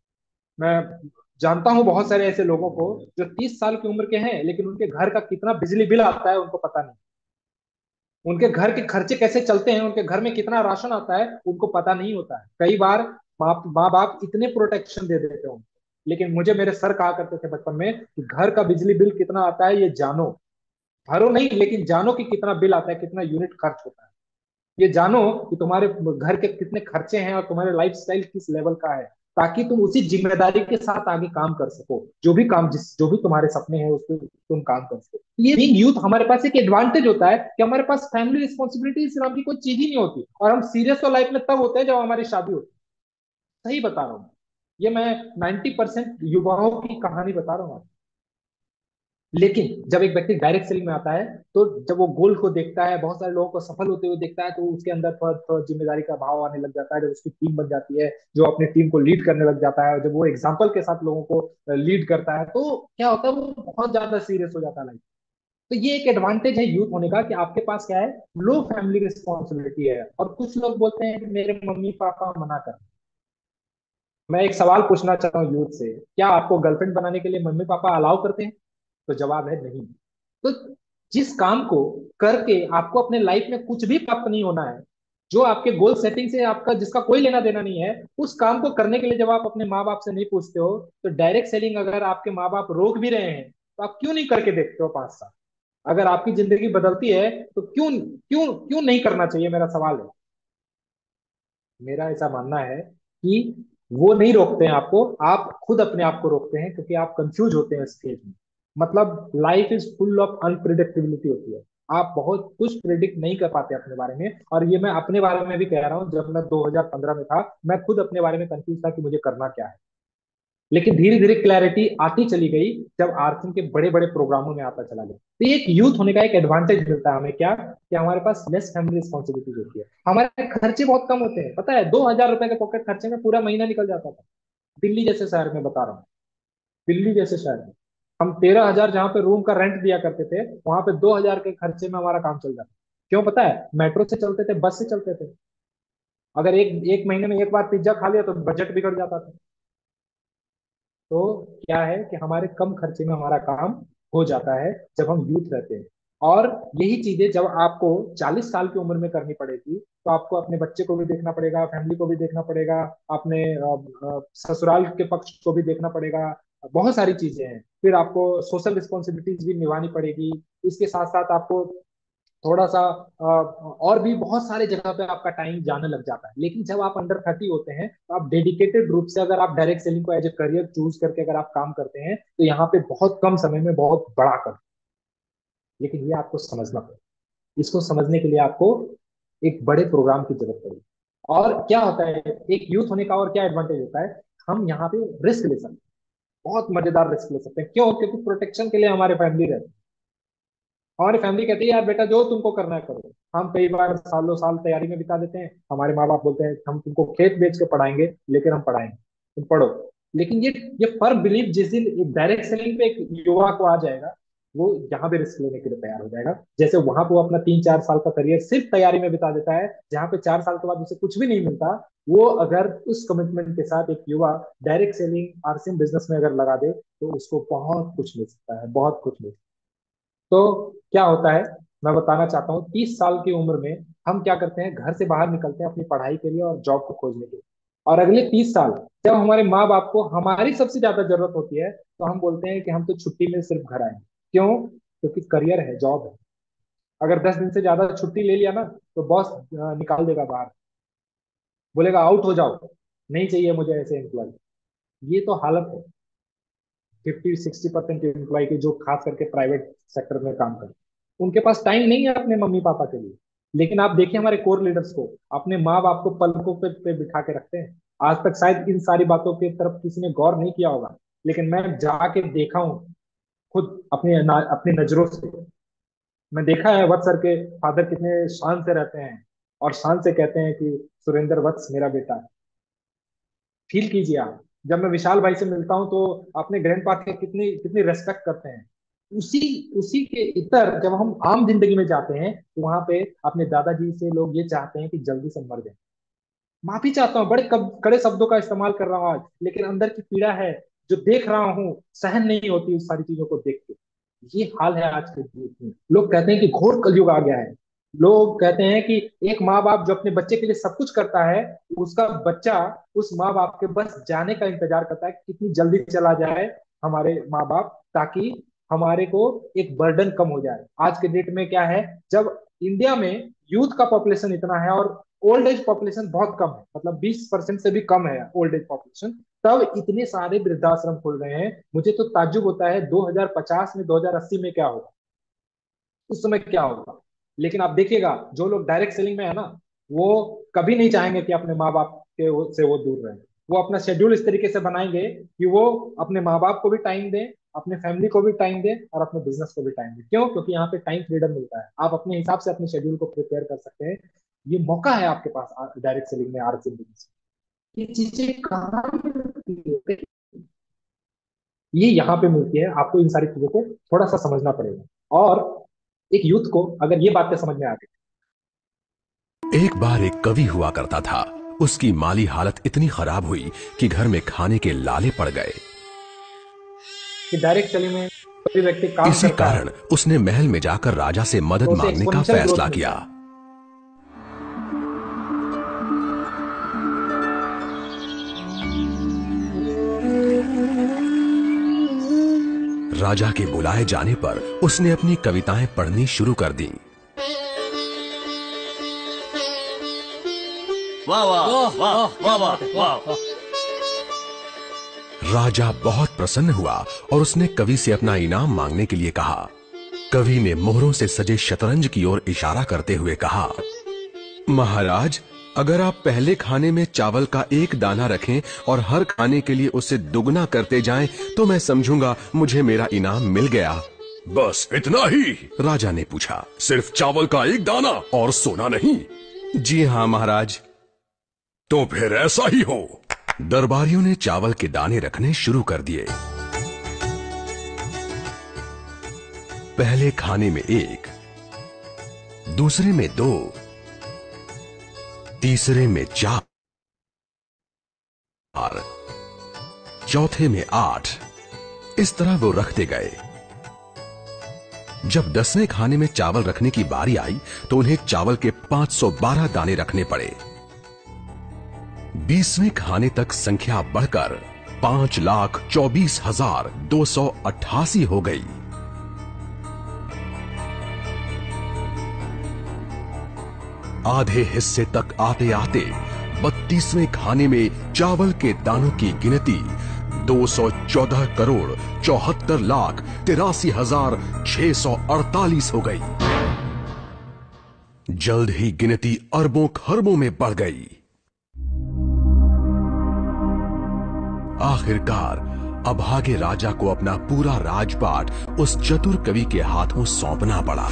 मैं जानता हूं बहुत सारे ऐसे लोगों को जो 30 साल की उम्र के हैं, लेकिन उनके घर का कितना बिजली बिल आता है उनको पता नहीं। उनके घर के खर्चे कैसे चलते हैं, उनके घर में कितना राशन आता है उनको पता नहीं होता है। कई बार माँ बाप इतने प्रोटेक्शन दे देते हैं उनको। लेकिन मुझे मेरे सर कहा करते थे बचपन में कि घर का बिजली बिल कितना आता है ये जानो। भरो नहीं, लेकिन जानो कि कितना बिल आता है, कितना यूनिट खर्च होता है। ये जानो कि तुम्हारे घर के कितने खर्चे हैं और तुम्हारे लाइफस्टाइल किस लेवल का है, ताकि तुम उसी जिम्मेदारी के साथ आगे काम कर सको। जो भी तुम्हारे सपने हैं उस पर तुम काम कर सको। ये बीइंग यूथ हमारे पास एक एडवांटेज होता है कि हमारे पास फैमिली रिस्पॉन्सिबिलिटी नाम की कोई चीज ही नहीं होती, और हम सीरियस तो लाइफ में तब होते हैं जब हमारी शादी होती है। सही बता रहा हूँ, ये मैं 90% युवाओं की कहानी बता रहा हूँ। लेकिन जब एक व्यक्ति डायरेक्ट सेलिंग में आता है, तो जब वो गोल को देखता है, बहुत सारे लोगों को सफल होते हुए देखता है, तो उसके अंदर थोड़ा थोड़ा जिम्मेदारी का भाव आने लग जाता है। जब उसकी टीम बन जाती है, जो अपनी टीम को लीड करने लग जाता है, और जब वो एग्जाम्पल के साथ लोगों को लीड करता है, तो क्या होता है, वो बहुत ज्यादा सीरियस हो जाता है लाइफ। तो ये एक एडवांटेज है यूथ होने का, कि आपके पास क्या है, लो फैमिली रिस्पॉन्सिबिलिटी है। और कुछ लोग बोलते हैं कि मेरे मम्मी पापा मना कर। मैं एक सवाल पूछना चाहता हूँ यूथ से, क्या आपको गर्लफ्रेंड बनाने के लिए मम्मी पापा अलाउ करते हैं? तो जवाब है नहीं। तो जिस काम को करके आपको अपने लाइफ में कुछ भी प्राप्त नहीं होना है, जो आपके गोल सेटिंग से आपका जिसका कोई लेना देना नहीं है, उस काम को करने के लिए जब आप अपने माँ बाप से नहीं पूछते हो, तो डायरेक्ट सेलिंग अगर आपके माँ बाप रोक भी रहे हैं, तो आप क्यों नहीं करके देखते हो 5 साल? अगर आपकी जिंदगी बदलती है, तो क्यों क्यों क्यों नहीं करना चाहिए, मेरा सवाल है। मेरा ऐसा मानना है कि वो नहीं रोकते हैं आपको, आप खुद अपने आप को रोकते हैं, क्योंकि आप कंफ्यूज होते हैं इस स्टेज में। मतलब life is full of unpredictability होती है। आप बहुत कुछ प्रिडिक्ट नहीं कर पाते अपने बारे में, और ये मैं अपने बारे में भी कह रहा हूँ। जब मैं 2015 में था, मैं खुद अपने बारे में कंफ्यूज था कि मुझे करना क्या है। लेकिन धीरे धीरे क्लैरिटी आती चली गई, जब आर्थिंग के बड़े बड़े प्रोग्रामों में आता चला गया। तो ये एक यूथ होने का एक एडवांटेज मिलता है हमें, क्या कि हमारे पास लेस फैमिली रिस्पॉन्सिबिलिटीज होती है, हमारे खर्चे बहुत कम होते हैं। पता है, 2,000 रुपए के पॉकेट खर्चे में पूरा महीना निकल जाता था। दिल्ली जैसे शहर में बता रहा हूँ, दिल्ली जैसे शहर में हम 13,000 जहाँ पे रूम का रेंट दिया करते थे, वहां पे 2,000 के खर्चे में हमारा काम चल जाता। क्यों पता है? मेट्रो से चलते थे, बस से चलते थे। अगर एक एक महीने में एक बार पिज्जा खा लिया तो बजट बिगड़ जाता था। तो क्या है कि हमारे कम खर्चे में हमारा काम हो जाता है जब हम यूथ रहते हैं। और यही चीजें जब आपको 40 साल की उम्र में करनी पड़ेगी, तो आपको अपने बच्चे को भी देखना पड़ेगा, फैमिली को भी देखना पड़ेगा, अपने ससुराल के पक्ष को भी देखना पड़ेगा। बहुत सारी चीजें हैं। फिर आपको सोशल रिस्पॉन्सिबिलिटीज भी निभानी पड़ेगी। इसके साथ साथ आपको थोड़ा सा और भी बहुत सारे जगह पे आपका टाइम जाने लग जाता है। लेकिन जब आप अंडर 30 होते हैं, तो आप डेडिकेटेड रूप से, अगर आप डायरेक्ट सेलिंग को एज ए करियर चूज करके अगर आप काम करते हैं, तो यहाँ पे बहुत कम समय में बहुत बड़ा कर। लेकिन ये आपको समझना पड़ेगा। इसको समझने के लिए आपको एक बड़े प्रोग्राम की जरूरत पड़ेगी। और क्या होता है, एक यूथ होने का और क्या एडवांटेज होता है, हम यहाँ पे रिस्क ले सकते हैं। बहुत मजेदार रिस्क ले सकते हैं। क्यों? क्योंकि प्रोटेक्शन के लिए हमारे फैमिली रहती है। हमारी फैमिली कहती है यार बेटा, जो तुमको करना है करो। हम कई बार सालों साल तैयारी में बिता देते हैं। हमारे माँ बाप बोलते हैं हम तुमको खेत बेच के पढ़ाएंगे, लेकिन हम पढ़ाएंगे, तुम पढ़ो। लेकिन ये फर्म बिलीव जिस दिन एक डायरेक्ट सेलिंग पे एक युवा को आ जाएगा, वो यहाँ पे रिस्क लेने के लिए तैयार हो जाएगा। जैसे वहां पे वो अपना 3-4 साल का करियर सिर्फ तैयारी में बिता देता है, जहाँ पे 4 साल के बाद उसे कुछ भी नहीं मिलता, वो अगर उस कमिटमेंट के साथ एक युवा डायरेक्ट सेलिंग आरसीएम बिजनेस में अगर लगा दे, तो उसको बहुत कुछ मिल सकता है, बहुत कुछ मिल सकता है। तो क्या होता है, मैं बताना चाहता हूँ, 30 साल की उम्र में हम क्या करते हैं, घर से बाहर निकलते हैं अपनी पढ़ाई के लिए और जॉब को खोजने के लिए। और अगले 30 साल जब हमारे माँ बाप को हमारी सबसे ज्यादा जरूरत होती है, तो हम बोलते हैं कि हम तो छुट्टी में सिर्फ घर आए। क्यों? क्योंकि करियर है, जॉब है। अगर 10 दिन से ज्यादा छुट्टी ले लिया ना, तो बॉस निकाल देगा बाहर, बोलेगा आउट हो जाओ, नहीं चाहिए मुझे ऐसे एम्प्लॉय। ये तो हालत है 50-60% एम्प्लॉय की, जो खास करके प्राइवेट सेक्टर में काम करते हैं। उनके पास टाइम नहीं है अपने मम्मी पापा के लिए। लेकिन आप देखिए हमारे कोर लीडर्स को, अपने माँ बाप को पलकों पे बिठा के रखते हैं। आज तक शायद इन सारी बातों की तरफ किसी ने गौर नहीं किया होगा, लेकिन मैं जाके देखा हूँ खुद अपनी नजरों से। मैं देखा है वत्स सर के फादर कितने शान से रहते हैं, और शान से कहते हैं कि सुरेंद्र वत्स मेरा बेटा है। फील कीजिए आप, जब मैं विशाल भाई से मिलता हूँ, तो अपने ग्रैंडपा के कितनी कितनी रेस्पेक्ट करते हैं। उसी उसी के इतर जब हम आम जिंदगी में जाते हैं, तो वहां पे अपने दादाजी से लोग ये चाहते हैं कि जल्दी से मर जाए। माफी चाहता हूँ, बड़े कड़े शब्दों का इस्तेमाल कर रहा हूँ आज, लेकिन अंदर की पीड़ा है जो देख रहा हूँ, सहन नहीं होती उस सारी चीजों को देख के। ये हाल है आज के युग में। लोग कहते हैं कि घोर कलयुग आ गया है। लोग कहते हैं कि एक माँ बाप जो अपने बच्चे के लिए सब कुछ करता है, उसका बच्चा उस माँ बाप के बस जाने का इंतजार करता है कि कितनी जल्दी चला जाए हमारे माँ बाप, ताकि हमारे को एक बर्डन कम हो जाए। आज के डेट में क्या है, जब इंडिया में यूथ का पॉपुलेशन इतना है और ओल्ड एज पॉपुलेशन बहुत कम है, मतलब 20% से भी कम है ओल्ड एज पॉपुलेशन, तब इतने सारे वृद्धाश्रम खुल रहे हैं। मुझे तो ताज्जुब होता है 2050 में, 2080 में क्या होगा, उस समय क्या होगा। लेकिन आप देखिएगा जो लोग डायरेक्ट सेलिंग में है ना, वो कभी नहीं चाहेंगे कि अपने माँ बाप से वो दूर रहे। वो अपना शेड्यूल इस तरीके से बनाएंगे कि वो अपने माँ बाप को भी टाइम दें, अपने फैमिली को भी टाइम दें और अपने बिजनेस को भी टाइम दें। क्यों? क्योंकि यहाँ पे टाइम फ्रीडम मिलता है, आप अपने हिसाब से अपने शेड्यूल को प्रिपेयर कर सकते हैं। ये मौका है आपके पास डायरेक्ट सेलिंग में, आरसी बिजनेस। ये चीजें कहाँ मिलती है? ये यहाँ पे मिलती है। आपको इन सारी चीजों को थोड़ा सा समझना पड़ेगा। और एक यूथ को अगर ये बातें समझ में आ गई। एक बार एक कवि हुआ करता था। उसकी माली हालत इतनी खराब हुई कि घर में खाने के लाले पड़ गए। कि डायरेक्ट सेलिंग में कोई व्यक्ति काम इसी करता है कारण उसने महल में जाकर राजा से तो मदद उसे मांगने का एक्सपोनेंशियल ग्रोथ फैसला मिलता किया। है। राजा के बुलाए जाने पर उसने अपनी कविताएं पढ़नी शुरू कर दी। वाह वाह वाह वाह वाह वाह। राजा बहुत प्रसन्न हुआ और उसने कवि से अपना इनाम मांगने के लिए कहा। कवि ने मोहरों से सजे शतरंज की ओर इशारा करते हुए कहा, महाराज, अगर आप पहले खाने में चावल का एक दाना रखें और हर खाने के लिए उसे दुगना करते जाएं, तो मैं समझूंगा मुझे मेरा इनाम मिल गया। बस इतना ही? राजा ने पूछा। सिर्फ चावल का एक दाना और सोना नहीं? जी हाँ महाराज। तो फिर ऐसा ही हो। दरबारियों ने चावल के दाने रखने शुरू कर दिए। पहले खाने में एक, दूसरे में दो, तीसरे में चार, चौथे में 8। इस तरह वो रखते गए। जब 10वें खाने में चावल रखने की बारी आई तो उन्हें चावल के 512 दाने रखने पड़े। 20वें खाने तक संख्या बढ़कर 5,24,288 हो गई। आधे हिस्से तक आते आते 32वें खाने में चावल के दानों की गिनती 214,74,83,648 हो गई। जल्द ही गिनती अरबों खरबों में बढ़ गई। आखिरकार अभागे राजा को अपना पूरा राजपाट उस चतुर कवि के हाथों सौंपना पड़ा।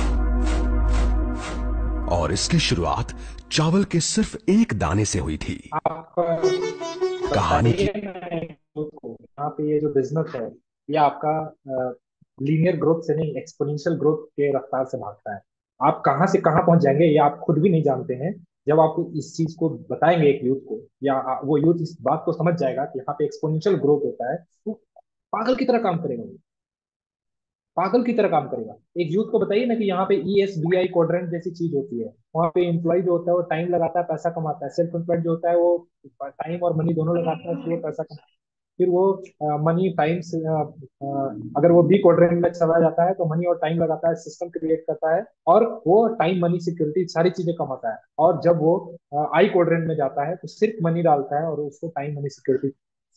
और इसकी शुरुआत चावल के सिर्फ एक दाने से हुई थी। आप कहानी की यहाँ पे ये जो बिजनेस है, ये आपका लीनियर ग्रोथ से नहीं, एक्सपोनेंशियल ग्रोथ के रफ्तार से भागता है। आप कहाँ से कहाँ पहुंच जाएंगे ये आप खुद भी नहीं जानते हैं। जब आप इस चीज को बताएंगे एक यूथ को, या वो यूथ इस बात को समझ जाएगा कि यहाँ पे एक्सपोनेंशियल ग्रोथ होता है, तो पागल की तरह काम करेगा वो, पागल की तरह काम करेगा। एक यूथ को बताइए ना कि यहाँ पे ESBI क्वाड्रेंट जैसी चीज होती है, वहाँ पे एम्प्लॉय जो होता है वो टाइम लगाता है, पैसा कमाता है। सेल्फ एम्प्लॉयड जो होता है वो टाइम और मनी दोनों लगाता है, फिर वो पैसा कमाता है। फिर वो मनी टाइम से अगर वो बी क्वाड्रेंट में चला जाता है तो मनी और टाइम लगाता है, सिस्टम क्रिएट करता है और वो टाइम मनी सिक्योरिटी सारी चीजें कमाता है। और जब वो आई क्वाड्रेंट में जाता है तो सिर्फ मनी डालता है और उसको टाइम मनी सिक्योरिटी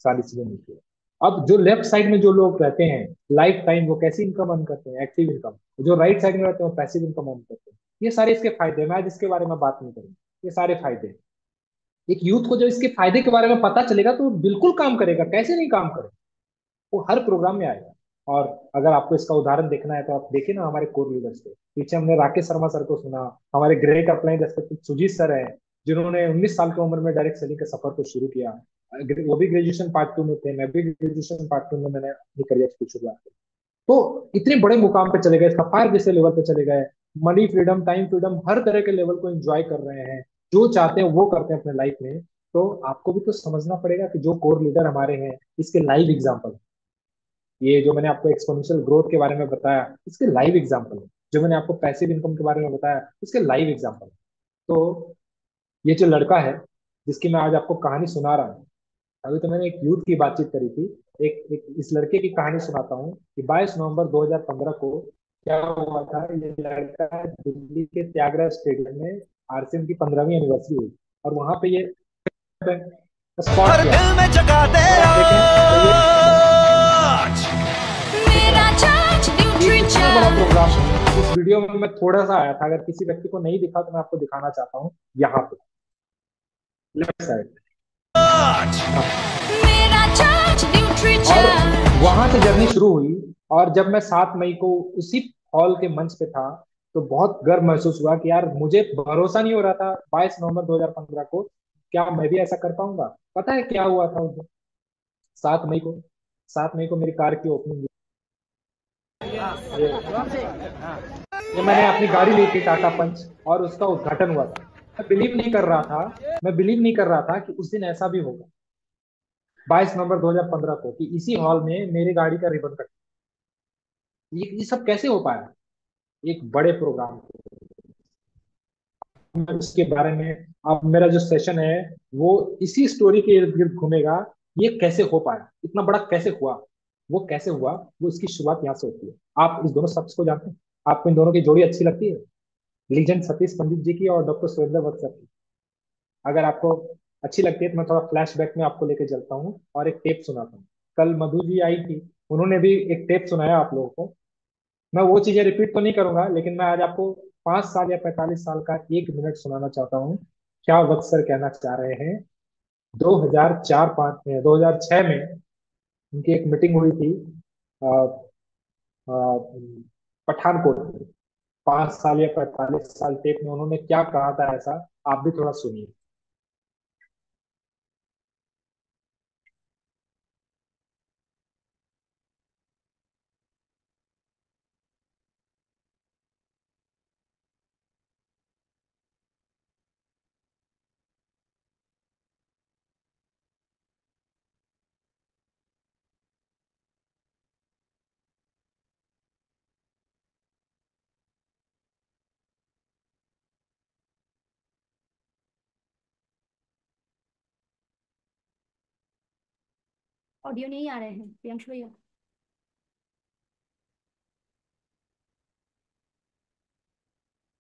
सारी चीजें मिलती है। अब जो लेफ्ट साइड में जो लोग रहते हैं, लाइफ टाइम वो कैसी इनकम अर्न करते हैं? Active income. जो राइट साइड में रहते हैं वो पैसिव इनकम अर्न करते हैं। ये सारे इसके फायदे हैं, मैं आज इसके बारे में बात नहीं करूंगा। ये सारे फायदे, एक यूथ को जब इसके फायदे के बारे में पता चलेगा तो वो बिल्कुल काम करेगा। कैसे नहीं काम करेगा, वो हर प्रोग्राम में आएगा। और अगर आपको इसका उदाहरण देखना है तो आप देखिए ना हमारे कोर लीडर्स को। पीछे हमने राकेश शर्मा सर को सुना, हमारे great upline respected Sujeet sir हैं, जिन्होंने 19 साल की उम्र में डायरेक्ट सेलिंग के सफर को शुरू किया। वो भी ग्रेजुएशन पार्ट 2 में थे, मैं भी ग्रेजुएशन पार्ट 2 में मैंने अपनी करियर की शुरुआत की। तो इतने बड़े मुकाम पे चले गए, सफायर जैसे लेवल पे चले गए, मनी फ्रीडम, टाइम फ्रीडम, हर तरह के लेवल को एंजॉय कर रहे हैं, जो चाहते हैं वो करते हैं अपने लाइफ में। तो आपको भी तो समझना पड़ेगा कि जो कोर लीडर हमारे हैं, इसके लाइव एग्जाम्पल, ये जो मैंने आपको एक्सपोनेंशियल ग्रोथ के बारे में बताया, इसके लाइव एग्जाम्पल है। जो मैंने आपको पैसिव इनकम के बारे में बताया, इसके लाइव एग्जाम्पल है। तो ये जो लड़का है जिसकी मैं आज आपको कहानी सुना रहा हूँ, अभी तो मैंने एक यूथ की बातचीत करी थी, एक इस लड़के की कहानी सुनाता हूँ कि 22 नवंबर 2015 को क्या हुआ था। ये लड़का दिल्ली के त्यागराज स्टेडियम में आरसीएम की 15वीं एनिवर्सरी हुई और वहां पे ये स्पॉट हर किया। दिल में जगा दे अगर आप देखें तो ये आज। मेरा चार्ज इतना बड़ा न्यूट्रिशन प्रोग्राम है। इस वीडियो में मैं थोड़ा सा आया था, अगर किसी व्यक्ति को नहीं दिखा तो मैं आपको दिखाना चाहता हूँ। यहाँ पे लेफ्ट साइड, मेरा चार्ज और न्यूट्रिशन वहां से जर्नी शुरू हुई। और जब मैं 7 मई को उसी हॉल के मंच पे था तो बहुत गर्व महसूस हुआ कि यार मुझे भरोसा नहीं हो रहा था 22 नवंबर 2015 को क्या मैं भी ऐसा कर पाऊंगा। पता है क्या हुआ था उस दिन? 7 मई को 7 मई को मेरी कार की ओपनिंग हुई। ये मैंने अपनी गाड़ी ली थी टाटा पंच और उसका उद्घाटन हुआ था। मैं बिलीव नहीं कर रहा था कि उस दिन ऐसा भी होगा 22 नवंबर 2015 को कि इसी हॉल में मेरी गाड़ी का रिबन कट। ये सब कैसे हो पाया एक बड़े प्रोग्राम में। उसके बारे में अब मेरा जो सेशन है वो इसी स्टोरी के इर्द गिर्द घूमेगा। ये कैसे हो पाया, इतना बड़ा कैसे हुआ, वो कैसे हुआ, वो इसकी शुरुआत यहाँ से होती है। आप इस दोनों शख्स को जानते हैं? आपको इन दोनों की जोड़ी अच्छी लगती है? लीजेंड सतीश पंडित जी की और डॉक्टर सुरेंद्र वत्स सर की। अगर आपको अच्छी लगती है तो मैं थोड़ा फ्लैशबैक में आपको लेके चलता हूँ और एक टेप सुनाता हूँ। कल मधु जी आई थी, उन्होंने भी एक टेप सुनाया आप लोगों को। मैं वो चीजें रिपीट तो नहीं करूंगा, लेकिन मैं आज आपको 5 साल या 45 साल का 1 मिनट सुनाना चाहता हूँ। क्या वक्त सर कहना चाह रहे हैं। 2004-5 में 2006 में उनकी एक मीटिंग हुई थी अ, अ, पठानकोट में। 5 साल या 45 साल टेप में उन्होंने क्या कहा था ऐसा, आप भी थोड़ा सुनिए। ऑडियो नहीं आ रहे हैं प्रियांशु भैया।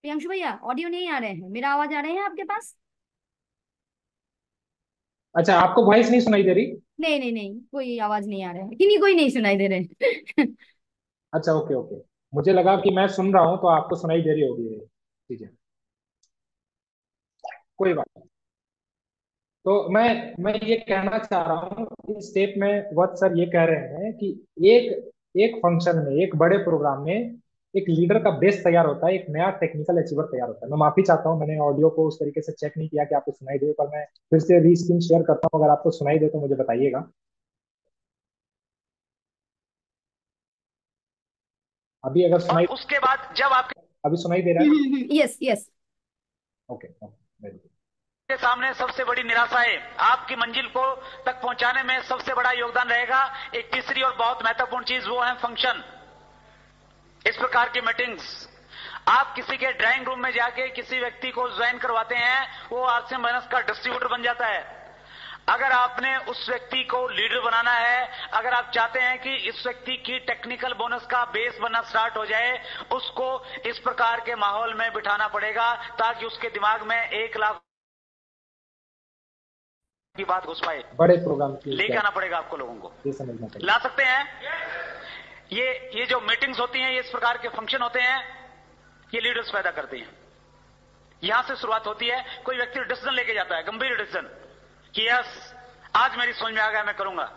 प्रियांशु भैया ऑडियो नहीं आ रहे हैं, मेरा आवाज आ रहे हैं आपके पास? अच्छा, आपको वॉइस नहीं सुनाई दे रही? नहीं नहीं नहीं, कोई आवाज नहीं आ रहा है, किन्हीं कोई नहीं सुनाई दे रहे। अच्छा, ओके ओके। मुझे लगा कि मैं सुन रहा हूँ तो आपको सुनाई दे रही होगी ये चीजें। कोई बात नहीं। तो मैं ये कहना चाह रहा हूँ इस स्टेप में वत्स सर ये कह रहे हैं कि एक एक फंक्शन में, एक बड़े प्रोग्राम में एक लीडर का बेस तैयार होता है, एक नया टेक्निकल अचीवर तैयार होता है। मैं माफी चाहता हूँ, मैंने ऑडियो को उस तरीके से चेक नहीं किया कि आपको सुनाई दे, पर मैं फिर से रीस्क्रीन शेयर करता हूँ। अगर आपको सुनाई दे तो मुझे बताइएगा। अभी अगर और सुनाई, उसके बाद जब आपके अभी सुनाई दे रहा है? Yes yes. Okay okay. सामने सबसे बड़ी निराशा है, आपकी मंजिल को तक पहुंचाने में सबसे बड़ा योगदान रहेगा एक तीसरी और बहुत महत्वपूर्ण चीज, वो है फंक्शन। इस प्रकार की मीटिंग्स आप किसी के ड्राइंग रूम में जाके किसी व्यक्ति को ज्वाइन करवाते हैं, वो आरसीएम माइनस का डिस्ट्रीब्यूटर बन जाता है। अगर आपने उस व्यक्ति को लीडर बनाना है, अगर आप चाहते हैं कि इस व्यक्ति की टेक्निकल बोनस का बेस बनना स्टार्ट हो जाए, उसको इस प्रकार के माहौल में बिठाना पड़ेगा ताकि उसके दिमाग में 1 लाख की बात घुस पाए। बड़े प्रोग्राम की लेके आना पड़ेगा आपको, लोगों को ये समझना पड़ेगा। ला सकते हैं। ये जो मीटिंग्स होती हैं, ये इस प्रकार के फंक्शन होते हैं, ये लीडर्स पैदा करते हैं। यहां से शुरुआत होती है। कोई व्यक्ति डिसीजन लेके जाता है, गंभीर डिसीजन, कि यस आज मेरी समझ में आ गया, मैं करूंगा,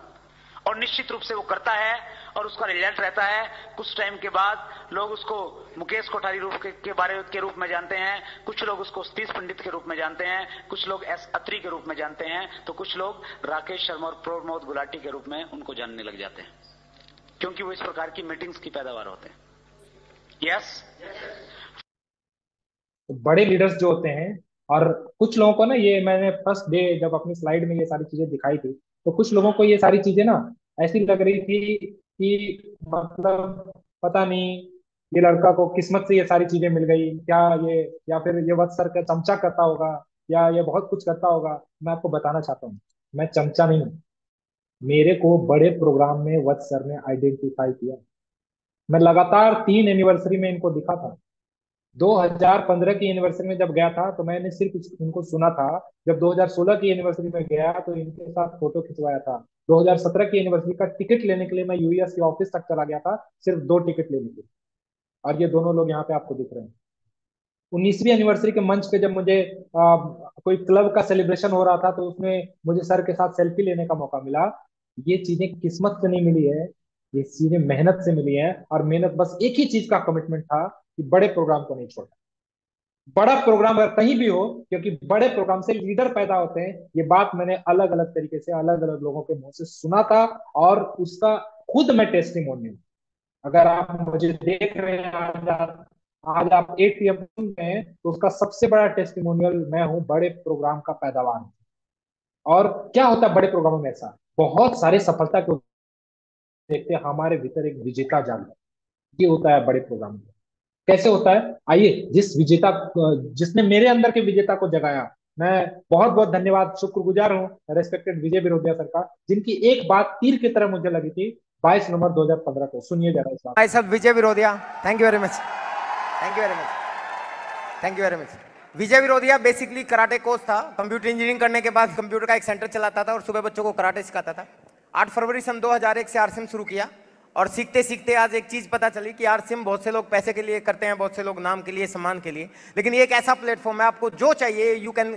और निश्चित रूप से वो करता है और उसका रिजल्ट रहता है। कुछ टाइम के बाद लोग उसको मुकेश कोठारी रूप के बारे के रूप में जानते हैं, कुछ लोग उसको सतीश पंडित के रूप में जानते हैं, कुछ लोग एस अत्री के रूप में जानते हैं, तो कुछ लोग राकेश शर्मा और प्रमोद गुलाटी के रूप में उनको जानने लग जाते हैं, क्योंकि वो इस प्रकार की मीटिंग्स की पैदावार होते हैं। यस तो बड़े लीडर्स जो होते हैं, और कुछ लोगों को ना, ये मैंने फर्स्ट डे जब अपनी स्लाइड में ये सारी चीजें दिखाई थी तो कुछ लोगों को ये सारी चीजें ना ऐसी लग रही थी कि मतलब पता नहीं ये लड़का को किस्मत से ये सारी चीजें मिल गई क्या, ये या फिर ये वत्स सर का चमचा करता होगा या ये बहुत कुछ करता होगा। मैं आपको बताना चाहता हूँ, मैं चमचा नहीं हूँ, मेरे को बड़े प्रोग्राम में वत्स सर ने आइडेंटिफाई किया। मैं लगातार 3 एनिवर्सरी में इनको दिखा था। 2015 की एनिवर्सरी में जब गया था तो मैंने सिर्फ इनको सुना था। जब 2016 की एनिवर्सरी में गया तो इनके साथ फोटो खिंचवाया था। 2017 की एनिवर्सरी का टिकट लेने के लिए मैं यूएस के ऑफिस तक चला गया था, सिर्फ 2 टिकट लेने के लिए। और ये दोनों लोग यहाँ पे आपको दिख रहे हैं। 19वीं एनिवर्सरी के मंच पे जब मुझे कोई क्लब का सेलिब्रेशन हो रहा था तो उसमें मुझे सर के साथ सेल्फी लेने का मौका मिला। ये चीजें किस्मत से नहीं मिली है, ये चीजें मेहनत से मिली है। और मेहनत बस एक ही चीज का कमिटमेंट था कि बड़े प्रोग्राम को नहीं छोड़ना। बड़ा प्रोग्राम अगर कहीं भी हो, क्योंकि बड़े प्रोग्राम से लीडर पैदा होते हैं, ये बात मैंने अलग अलग तरीके से अलग अलग लोगों के मुंह से सुना था और उसका खुद मैं टेस्टिमोनियल। अगर आप मुझे देख रहे हैं आज आप 8 PM में, तो उसका सबसे बड़ा टेस्टिमोनियल मैं हूं बड़े प्रोग्राम का पैदावार। और क्या होता है बड़े प्रोग्रामों में? ऐसा बहुत सारे सफलता को देखते हैं, हमारे भीतर एक विजेता जागता है। ये होता है बड़े प्रोग्राम में। कैसे होता है? आइए, जिसने मेरे अंदर के विजेता को जगाया, मैं बहुत बहुत धन्यवाद शुक्रगुजार हूँ रेस्पेक्टेड विजय विरोधिया सर का, जिनकी एक बात तीर की तरह मुझे लगी थी 22 नवंबर 2015 को। सुनिए जरा इस बात। भाई साहब Vijay Virodhiya, thank you very much, thank you very much, thank you very much. Vijay Virodhiya basically karate coach था। कंप्यूटर इंजीनियरिंग करने के बाद कंप्यूटर का एक सेंटर चलाता था और सुबह बच्चों को कराटे सिखाता था। 8 फरवरी सन 2001 से आरसीएम शुरू किया और सीखते सीखते आज एक चीज पता चली कि आरसीएम बहुत से लोग पैसे के लिए करते हैं, बहुत से लोग नाम के लिए, सम्मान के लिए, लेकिन ये एक ऐसा प्लेटफॉर्म है, आपको जो चाहिए you can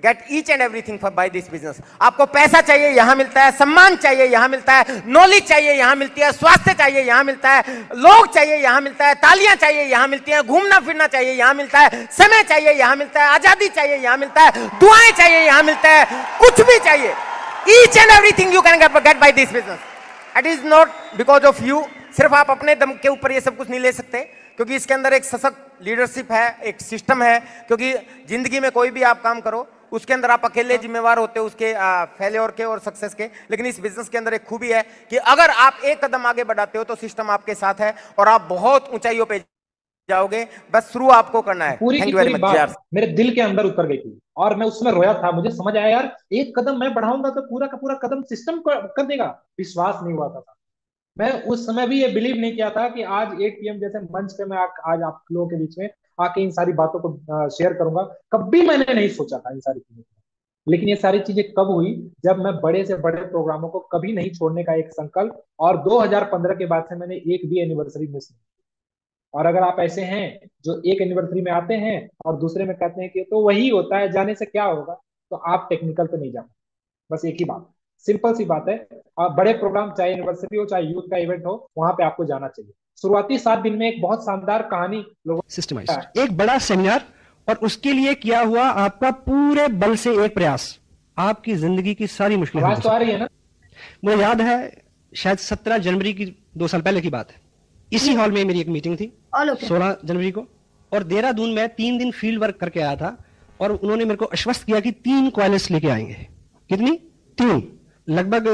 gate each and everything by this business. आपको पैसा चाहिए यहां मिलता है, सम्मान चाहिए यहां मिलता है, नॉलेज चाहिए यहां मिलती है, स्वास्थ्य चाहिए यहां मिलता है, लोग चाहिए यहां मिलता है, तालियां चाहिए यहां मिलती है, घूमना फिरना चाहिए यहां मिलता है, समय चाहिए यहां मिलता है, आजादी चाहिए यहां मिलता है, दुआएं चाहिए यहां मिलता है, कुछ भी चाहिए, each and everything you can get by this business. It is not because of you. सिर्फ आप अपने दम के ऊपर ये सब कुछ नहीं ले सकते, क्योंकि इसके अंदर एक सशक्त लीडरशिप है, एक सिस्टम है। क्योंकि जिंदगी में कोई भी आप काम करो उसके अंदर आप अकेले जिम्मेवार होते हो उसके फेलियर के और सक्सेस के, लेकिन इस बिजनेस के अंदर एक खूबी है कि अगर आप एक कदम आगे बढ़ाते हो तो सिस्टम आपके साथ है और आप बहुत ऊंचाइयों पे जाओगे, बस शुरू आपको करना है। पूरी की पूरी बात मेरे दिल के अंदर उतर गई थी और मैं उसमें रोया था। मुझे समझ आया यार, एक कदम मैं बढ़ाऊंगा तो पूरा का पूरा कदम सिस्टम कर देगा। विश्वास नहीं हुआ था। मैं उस समय भी ये बिलीव नहीं किया था कि आज 8 PM जैसे मंच पे मैं आज आप लोगों के बीच में आके इन सारी बातों को शेयर करूंगा। कभी मैंने नहीं सोचा था इन सारी चीजों को, लेकिन ये सारी चीजें कब हुई? जब मैं बड़े से बड़े प्रोग्रामों को कभी नहीं छोड़ने का एक संकल्प, और 2015 के बाद से मैंने एक भी एनिवर्सरी मिस नहीं। और अगर आप ऐसे हैं जो एक एनिवर्सरी में आते हैं और दूसरे में कहते हैं कि तो वही होता है, जाने से क्या होगा, तो आप टेक्निकल पे नहीं जा पाते। बस एक ही बात, सिंपल सी बात है। आप बड़े प्रोग्राम, चाहे यूनिवर्सिटी हो चाहे यूथ का इवेंट हो, वहां पे आपको जाना चाहिए। शुरुआती 7 दिन में एक बहुत शानदार कहानी लोगों सिस्टमाइज्ड एक बड़ा सेमिनार, और उसके लिए किया हुआ आपका पूरे बल से एक प्रयास आपकी जिंदगी की सारी मुश्किलें। आवाज तो आ रही है ना? मुझे याद है शायद 17 जनवरी की 2 साल पहले की बात है। इसी हॉल में मेरी एक मीटिंग थी 16 जनवरी को, और देहरादून में 3 दिन फील्ड वर्क करके आया था और उन्होंने मेरे को आश्वस्त किया कि 3 कॉलेज लेके आएंगे। कितनी? 3, लगभग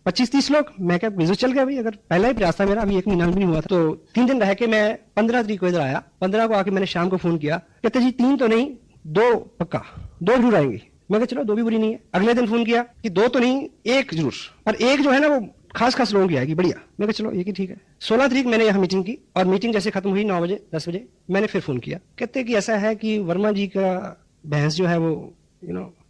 25-30 लोग। मैं क्या बिजनेस चल गया भाई, अगर पहला ही प्रयास था मेरा, अभी 1 महीना भी नहीं हुआ था। तो 3 दिन रह के मैं 15 तारीख को इधर आया। 15 को आके मैंने शाम को फोन किया, कहते जी 3 तो नहीं 2 पक्का, 2 जरूर आएंगी। मैं कहा चलो 2 भी बुरी नहीं है। अगले दिन फोन किया कि 2 तो नहीं 1 जरूर, पर 1 जो है ना वो खास लोगों की आएगी, बढ़िया। मैं कहा चलो एक ही ठीक है। 16 तारीख मैंने यहाँ मीटिंग की और मीटिंग जैसे खत्म हुई 9 बजे 10 बजे मैंने फिर फोन किया। कहते कि ऐसा है कि वर्मा जी का बहस जो है वो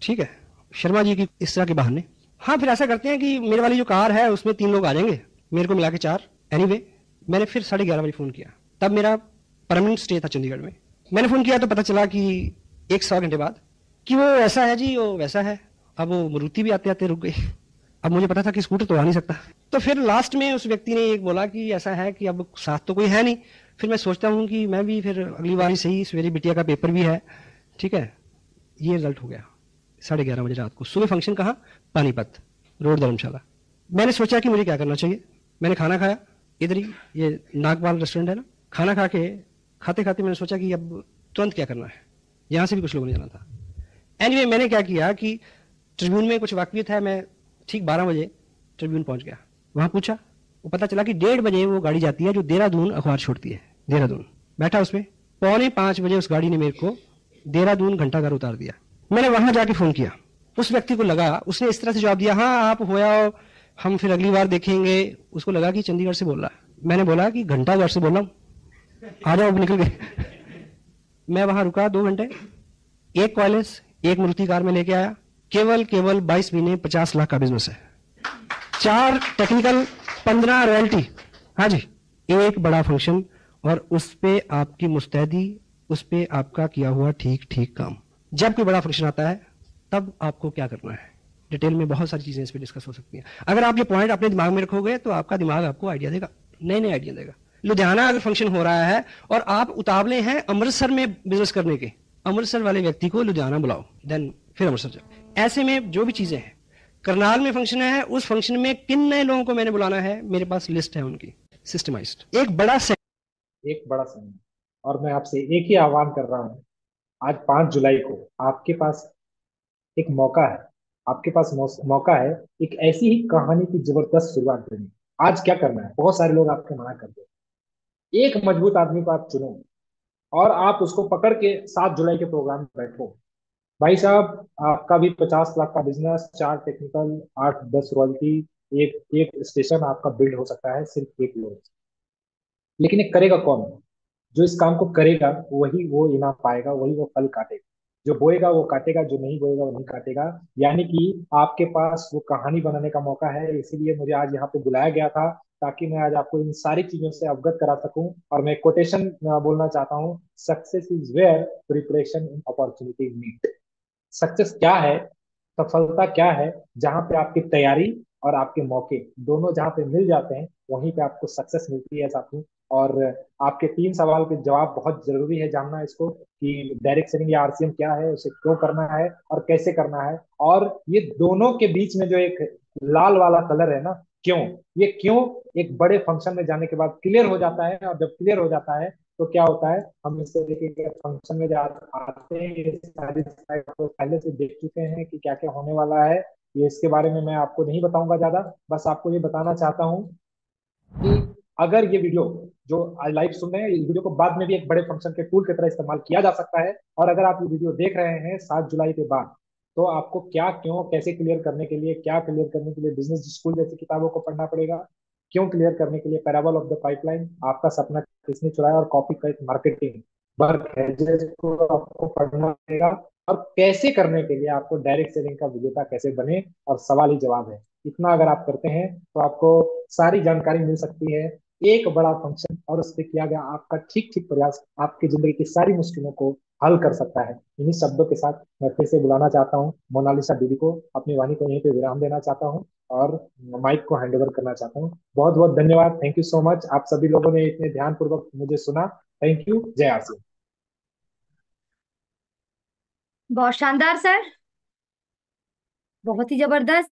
ठीक है, शर्मा जी की इस तरह के बहाने। हाँ, फिर ऐसा करते हैं कि मेरे वाली जो कार है उसमें 3 लोग आ जाएंगे, मेरे को मिला के 4। एनीवे, मैंने फिर 11:30 बजे फोन किया। तब मेरा परमानेंट स्टे था चंडीगढ़ में। मैंने फोन किया तो पता चला कि 1 घंटे बाद कि वो ऐसा है जी, वो वैसा है। अब वो मारुति भी आते आते रुक गई। अब मुझे पता था कि स्कूटर तो आ नहीं सकता। तो फिर लास्ट में उस व्यक्ति ने एक बोला कि ऐसा है कि अब साथ तो कोई है नहीं। फिर मैं सोचता हूँ कि मैं भी फिर अगली बार ही सही, मेरी बिटिया का पेपर भी है, ठीक है। ये रिजल्ट हो गया 11:30 बजे रात को। सुबह फंक्शन कहाँ? पानीपत रोड, धर्मशाला। मैंने सोचा कि मुझे क्या करना चाहिए। मैंने खाना खाया इधर ही, ये नागपाल रेस्टोरेंट है ना। खाना खा के खाते खाते मैंने सोचा कि अब तुरंत क्या करना है, यहाँ से भी कुछ लोगों ने जाना था। एनीवे, मैंने क्या किया कि ट्रिब्यून में कुछ वाकफियत है, मैं ठीक 12 बजे ट्रिब्यून पहुंच गया। वहां पूछा, वो पता चला कि 1:30 बजे वो गाड़ी जाती है जो देहरादून अखबार छोड़ती है। देहरादून बैठा उसमें, 4:45 बजे उस गाड़ी ने मेरे को देहरादून घंटाघर उतार दिया। मैंने वहां जाके फोन किया, उस व्यक्ति को लगा, उसने इस तरह से जवाब दिया, हाँ आप होया हम फिर अगली बार देखेंगे। उसको लगा कि चंडीगढ़ से बोल रहा है। मैंने बोला कि घंटाघर से बोल रहा हूँ, आ जाओ निकल के। मैं वहां रुका 2 घंटे, एक कॉलेज एक मूर्ति कार में लेके आया। केवल 22 महीने 50 लाख का बिजनेस है, 4 टेक्निकल, 15 रॉयल्टी। हाँ जी, एक बड़ा फंक्शन, और उस पे आपकी मुस्तैदी, उस पे आपका किया हुआ ठीक ठीक काम। जब कोई बड़ा फंक्शन आता है तब आपको क्या करना है, डिटेल में बहुत सारी चीजें इस पे डिस्कस हो सकती हैं। अगर आप ये पॉइंट अपने दिमाग में रखोगे तो आपका दिमाग आपको आइडिया देगा, नए नए आइडिया देगा। लुधियाना अगर फंक्शन हो रहा है और आप उतावले हैं अमृतसर में बिजनेस करने के, अमृतसर वाले व्यक्ति को लुधियाना बुलाओ, देन फिर अमृतसर जाओ। ऐसे में जो भी चीजें हैं, करनाल में फंक्शन है, उस फंक्शन में किन नए लोगों को मैंने बुलाना है, मेरे पास लिस्ट है उनकी, सिस्टमाइज्ड। एक बड़ा समय, और मैं आपसे एक ही आह्वान कर रहा हूँ, आज 5 जुलाई को आपके पास एक मौका है, आपके पास मौका है एक ऐसी ही कहानी की जबरदस्त शुरुआत करनी। आज क्या करना है, बहुत सारे लोग आपको मना कर दे, एक मजबूत आदमी को आप चुनो और आप उसको पकड़ के 7 जुलाई के प्रोग्राम में बैठो। भाई साहब, आपका भी 50 लाख का बिजनेस, 4 टेक्निकल, 8-10 रॉयल्टी, एक एक स्टेशन आपका बिल्ड हो सकता है सिर्फ एक लोग। लेकिन ये करेगा कौन? जो इस काम को करेगा वही वो इनाम पाएगा, वही वो फल काटेगा। जो बोएगा वो काटेगा, जो नहीं बोएगा वो नहीं काटेगा। यानी कि आपके पास वो कहानी बनाने का मौका है। इसीलिए मुझे आज यहाँ पे बुलाया गया था, ताकि मैं आज आपको इन सारी चीजों से अवगत करा सकूं। और मैं कोटेशन बोलना चाहता हूँ, success is where preparation in opportunity meet. Success क्या है, सफलता क्या है, जहां पे आपकी तैयारी और आपके मौके दोनों जहां पे मिल जाते हैं, वहीं पे आपको सक्सेस मिलती है साथियों। और आपके 3 सवाल के जवाब बहुत जरूरी है जानना इसको, कि डायरेक्ट सेलिंग या आरसीएम क्या है, उसे क्यों करना है और कैसे करना है। और ये दोनोों के बीच में जो एक लाल वाला कलर है ना, क्यों, ये क्यों एक बड़े फंक्शन में जाने के बाद क्लियर हो जाता है। और जब क्लियर हो जाता है तो क्या होता है, हम इस तरीके के फंक्शन में आते हैं, ये सारी स्लाइड को पहले से देख चुके हैं कि क्या क्या होने वाला है। ये इसके बारे में मैं आपको नहीं बताऊंगा ज्यादा, बस आपको ये बताना चाहता हूँ कि अगर ये वीडियो जो लाइव सुन रहे हैं, इस वीडियो को बाद में भी एक बड़े फंक्शन के टूल की तरह इस्तेमाल किया जा सकता है। और अगर आप ये वीडियो देख रहे हैं 7 जुलाई के बाद, तो आपको क्या क्यों कैसे क्लियर करने के लिए, क्या क्लियर करने के लिए बिजनेस स्कूल जैसी किताबों को पढ़ना पड़ेगा, क्यों क्लियर करने के लिए पैराबल ऑफ द पाइपलाइन, आपका सपना किसने चुराया, और कॉपी का मार्केटिंग वर्क है जिसको आपको पढ़ना पड़ेगा, और कैसे करने के लिए आपको डायरेक्ट सेलिंग का विजेता कैसे बने, और सवाल ही जवाब है। इतना अगर आप करते हैं तो आपको सारी जानकारी मिल सकती है। एक बड़ा फंक्शन और उस पर किया गया आपका ठीक ठीक प्रयास आपकी जिंदगी की सारी मुश्किलों को हल कर सकता है। इन्हीं शब्दों के साथ मैं फिर से बुलाना चाहता हूँ मोनालिसा दीदी को, अपनी वाणी को यहीं पे विराम देना चाहता हूँ और माइक को हैंड ओवर करना चाहता हूँ। बहुत बहुत धन्यवाद, थैंक यू सो मच, आप सभी लोगों ने इतने ध्यान पूर्वक मुझे सुना। थैंक यू, जय आसिफ। बहुत शानदार सर, बहुत ही जबरदस्त।